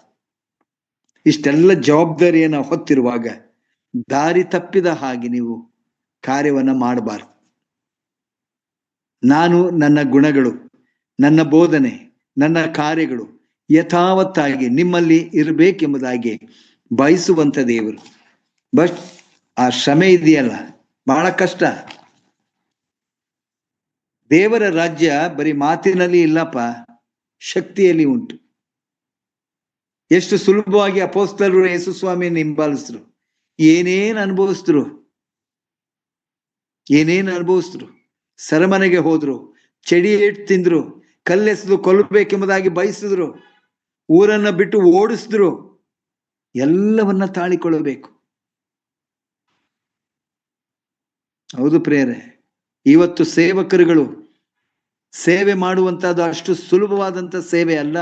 ಇಷ್ಟೆಲ್ಲ ಜವಾಬ್ದಾರಿಯನ್ನ ಹೊತ್ತಿರುವಾಗ ದಾರಿ ತಪ್ಪಿದ ಹಾಗೆ ನೀವು ಕಾರ್ಯವನ್ನ ಮಾಡಬಾರದು. ನಾನು ನನ್ನ ಗುಣಗಳು, ನನ್ನ ಬೋಧನೆ, ನನ್ನ ಕಾರ್ಯಗಳು ಯಥಾವತ್ತಾಗಿ ನಿಮ್ಮಲ್ಲಿ ಇರಬೇಕೆಂಬುದಾಗಿ ಬಯಸುವಂತ ದೇವರು. ಬಟ್ ಆ ಶ್ರಮೆ ಇದೆಯಲ್ಲ, ಬಹಳ ಕಷ್ಟ. ದೇವರ ರಾಜ್ಯ ಬರೀ ಮಾತಿನಲ್ಲಿ ಇಲ್ಲಪ್ಪ, ಶಕ್ತಿಯಲ್ಲಿ ಉಂಟು. ಎಷ್ಟು ಸುಲಭವಾಗಿ ಅಪೊಸ್ತಲರು ಯೇಸು ಸ್ವಾಮಿಯನ್ನು ಹಿಂಬಾಲಿಸಿದ್ರು, ಏನೇನ್ ಅನುಭವಿಸಿದ್ರು. ಸೆರೆಮನೆಗೆ ಹೋದ್ರು, ಚಡಿ ಏಟ್ ತಿಂದ್ರು, ಕಲ್ಲೆಸೆದು ಕೊಲ್ಲಬೇಕೆಂಬುದಾಗಿ ಬಯಸಿದ್ರು, ಊರನ್ನ ಬಿಟ್ಟು ಓಡಿಸಿದ್ರು. ಎಲ್ಲವನ್ನ ತಾಳಿಕೊಳ್ಳಬೇಕು. ಹೌದು ಪ್ರಿಯರೇ, ಇವತ್ತು ಸೇವಕರುಗಳು ಸೇವೆ ಮಾಡುವಂತದ್ದು ಅಷ್ಟು ಸುಲಭವಾದಂತ ಸೇವೆ ಅಲ್ಲ.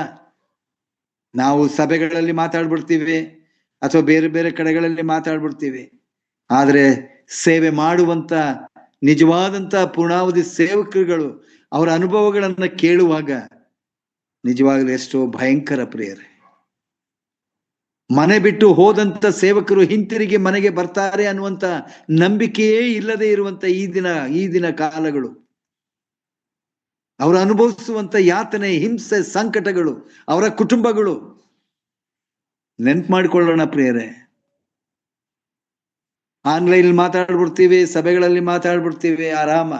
ನಾವು ಸಭೆಗಳಲ್ಲಿ ಮಾತಾಡ್ಬಿಡ್ತೀವಿ ಅಥವಾ ಬೇರೆ ಬೇರೆ ಕಡೆಗಳಲ್ಲಿ ಮಾತಾಡ್ಬಿಡ್ತೀವಿ. ಆದ್ರೆ ಸೇವೆ ಮಾಡುವಂತ ನಿಜವಾದಂತ ಪೂರ್ಣಾವಧಿ ಸೇವಕರುಗಳು ಅವರ ಅನುಭವಗಳನ್ನ ಕೇಳುವಾಗ ನಿಜವಾಗ್ಲೂ ಎಷ್ಟೋ ಭಯಂಕರ ಪ್ರಿಯರೇ. ಮನೆ ಬಿಟ್ಟು ಹೋದಂತ ಸೇವಕರು ಹಿಂತಿರುಗಿ ಮನೆಗೆ ಬರ್ತಾರೆ ಅನ್ನುವಂತ ನಂಬಿಕೆಯೇ ಇಲ್ಲದೆ ಇರುವಂತ ಈ ದಿನ ಕಾಲಗಳು, ಅವರು ಅನುಭವಿಸುವಂತ ಯಾತನೆ, ಹಿಂಸೆ, ಸಂಕಟಗಳು, ಅವರ ಕುಟುಂಬಗಳು ನೆನ್ಪು ಮಾಡಿಕೊಳ್ಳೋಣ ಪ್ರಿಯರೇ. ಆನ್ಲೈನ್ ಮಾತಾಡ್ಬಿಡ್ತೀವಿ, ಸಭೆಗಳಲ್ಲಿ ಮಾತಾಡ್ಬಿಡ್ತೀವಿ, ಆರಾಮ,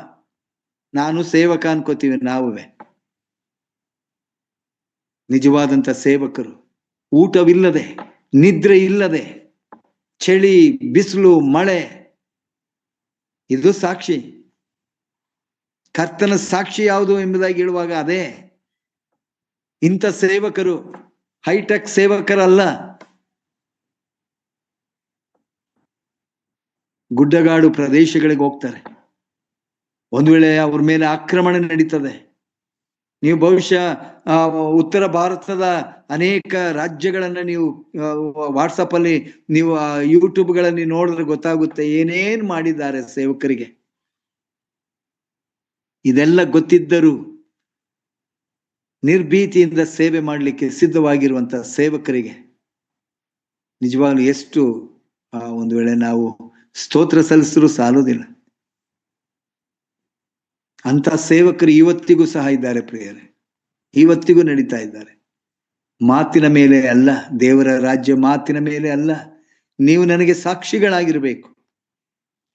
ನಾನು ಸೇವಕ ಅನ್ಕೋತೀವಿ ನಾವುವೇ. ನಿಜವಾದಂತ ಸೇವಕರು ಊಟವಿಲ್ಲದೆ, ನಿದ್ರೆ ಇಲ್ಲದೆ, ಚಳಿ, ಬಿಸಿಲು, ಮಳೆ, ಇದು ಸಾಕ್ಷಿ. ಕರ್ತನ ಸಾಕ್ಷಿ ಯಾವುದು ಎಂಬುದಾಗಿ ಹೇಳುವಾಗ ಅದೇ. ಇಂಥ ಸೇವಕರು ಹೈಟೆಕ್ ಸೇವಕರಲ್ಲ. ಗುಡ್ಡಗಾಡು ಪ್ರದೇಶಗಳಿಗೆ ಹೋಗ್ತಾರೆ. ಒಂದು ವೇಳೆ ಅವ್ರ ಮೇಲೆ ಆಕ್ರಮಣ ನಡೀತದೆ. ನೀವು ಬಹುಶಃ ಉತ್ತರ ಭಾರತದ ಅನೇಕ ರಾಜ್ಯಗಳನ್ನ ನೀವು ವಾಟ್ಸಪ್ ಅಲ್ಲಿ ನೀವು ಯೂಟ್ಯೂಬ್ಗಳಲ್ಲಿ ನೋಡಿದ್ರೆ ಗೊತ್ತಾಗುತ್ತೆ ಏನೇನ್ ಮಾಡಿದ್ದಾರೆ ಸೇವಕರಿಗೆ. ಇದೆಲ್ಲ ಗೊತ್ತಿದ್ದರೂ ನಿರ್ಭೀತಿಯಿಂದ ಸೇವೆ ಮಾಡಲಿಕ್ಕೆ ಸಿದ್ಧವಾಗಿರುವಂತಹ ಸೇವಕರಿಗೆ ನಿಜವಾಗ್ಲೂ ಎಷ್ಟು ಒಂದು ವೇಳೆ ನಾವು ಸ್ತೋತ್ರ ಸಲ್ಲಿಸಿದ್ರು ಸಾಲುವುದಿಲ್ಲ. ಅಂತ ಸೇವಕರು ಇವತ್ತಿಗೂ ಸಹ ಇದ್ದಾರೆ ಪ್ರಿಯರೇ, ಇವತ್ತಿಗೂ ನಡೀತಾ ಇದ್ದಾರೆ. ಮಾತಿನ ಮೇಲೆ ಅಲ್ಲ, ದೇವರ ರಾಜ್ಯ ಮಾತಿನ ಮೇಲೆ ಅಲ್ಲ, ನೀವು ನನಗೆ ಸಾಕ್ಷಿಗಳಾಗಿರ್ಬೇಕು.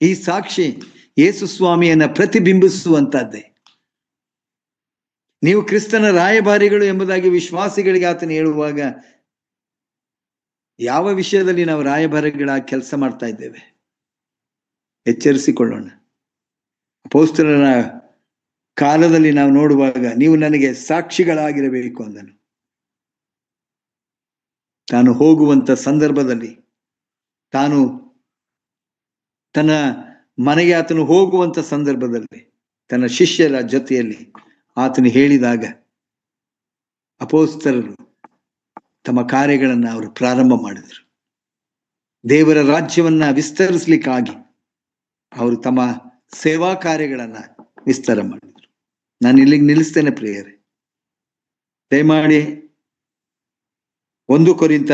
ಈ ಸಾಕ್ಷಿ ಯೇಸು ಸ್ವಾಮಿಯನ್ನ ಪ್ರತಿಬಿಂಬಿಸುವಂತದ್ದೇ. ನೀವು ಕ್ರಿಸ್ತನ ರಾಯಭಾರಿಗಳು ಎಂಬುದಾಗಿ ವಿಶ್ವಾಸಿಗಳಿಗೆ ಆತನು ಹೇಳುವಾಗ ಯಾವ ವಿಷಯದಲ್ಲಿ ನಾವು ರಾಯಭಾರಿಗಳಾಗಿ ಕೆಲಸ ಮಾಡ್ತಾ ಇದ್ದೇವೆ ಎಚ್ಚರಿಸಿಕೊಳ್ಳೋಣ. ಅಪೊಸ್ತಲರ ಕಾಲದಲ್ಲಿ ನಾವು ನೋಡುವಾಗ ನೀವು ನನಗೆ ಸಾಕ್ಷಿಗಳಾಗಿರಬೇಕು ಅಂದನು. ತಾನು ಹೋಗುವಂತ ಸಂದರ್ಭದಲ್ಲಿ, ತಾನು ತನ್ನ ಮನೆಗೆ ಆತನು ಹೋಗುವಂತ ಸಂದರ್ಭದಲ್ಲಿ ತನ್ನ ಶಿಷ್ಯರ ಜೊತೆಯಲ್ಲಿ ಆತನು ಹೇಳಿದಾಗ ಅಪೊಸ್ತಲರು ತಮ್ಮ ಕಾರ್ಯಗಳನ್ನ ಅವರು ಪ್ರಾರಂಭ ಮಾಡಿದರು. ದೇವರ ರಾಜ್ಯವನ್ನ ವಿಸ್ತರಿಸಲಿಕ್ಕಾಗಿ ಅವರು ತಮ್ಮ ಸೇವಾ ಕಾರ್ಯಗಳನ್ನ ವಿಸ್ತಾರ ಮಾಡಿದರು. ನಾನು ಇಲ್ಲಿಗೆ ನಿಲ್ಲಿಸ್ತೇನೆ ಪ್ರಿಯರೇ. ದಯಮಾಡಿ 1 ಕೊರಿಂಥ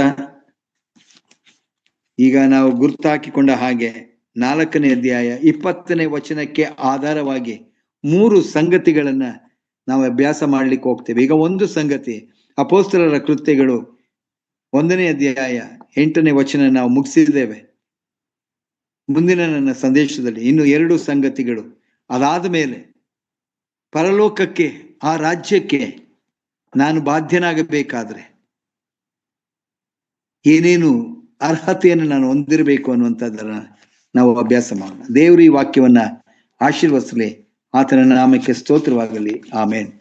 ಈಗ ನಾವು ಗುರ್ತು ಹಾಕಿಕೊಂಡ ಹಾಗೆ 4ನೇ ಅಧ್ಯಾಯ 20ನೇ ವಚನಕ್ಕೆ ಆಧಾರವಾಗಿ 3 ಸಂಗತಿಗಳನ್ನ ನಾವು ಅಭ್ಯಾಸ ಮಾಡ್ಲಿಕ್ಕೆ ಹೋಗ್ತೇವೆ. ಈಗ ಒಂದು ಸಂಗತಿ, ಅಪೊಸ್ತಲರ ಕೃತ್ಯಗಳು 1ನೇ ಅಧ್ಯಾಯ 8ನೇ ವಚನ ನಾವು ಮುಗಿಸಿದ್ದೇವೆ. ಮುಂದಿನ ನನ್ನ ಸಂದೇಶದಲ್ಲಿ ಇನ್ನು 2 ಸಂಗತಿಗಳು. ಅದಾದ ಮೇಲೆ ಪರಲೋಕಕ್ಕೆ, ಆ ರಾಜ್ಯಕ್ಕೆ ನಾನು ಬಾಧ್ಯನಾಗಬೇಕಾದ್ರೆ ಏನೇನು ಅರ್ಹತೆಯನ್ನು ನಾನು ಹೊಂದಿರಬೇಕು ಅನ್ನುವಂಥದ್ದನ್ನ ನಾವು ಅಭ್ಯಾಸ ಮಾಡೋಣ. ದೇವರು ಈ ವಾಕ್ಯವನ್ನ ಆಶೀರ್ವದಿಸಲಿ. ಆತನ ನಾಮಕ್ಕೆ ಸ್ತೋತ್ರವಾಗಲಿ. ಆಮೇನ್.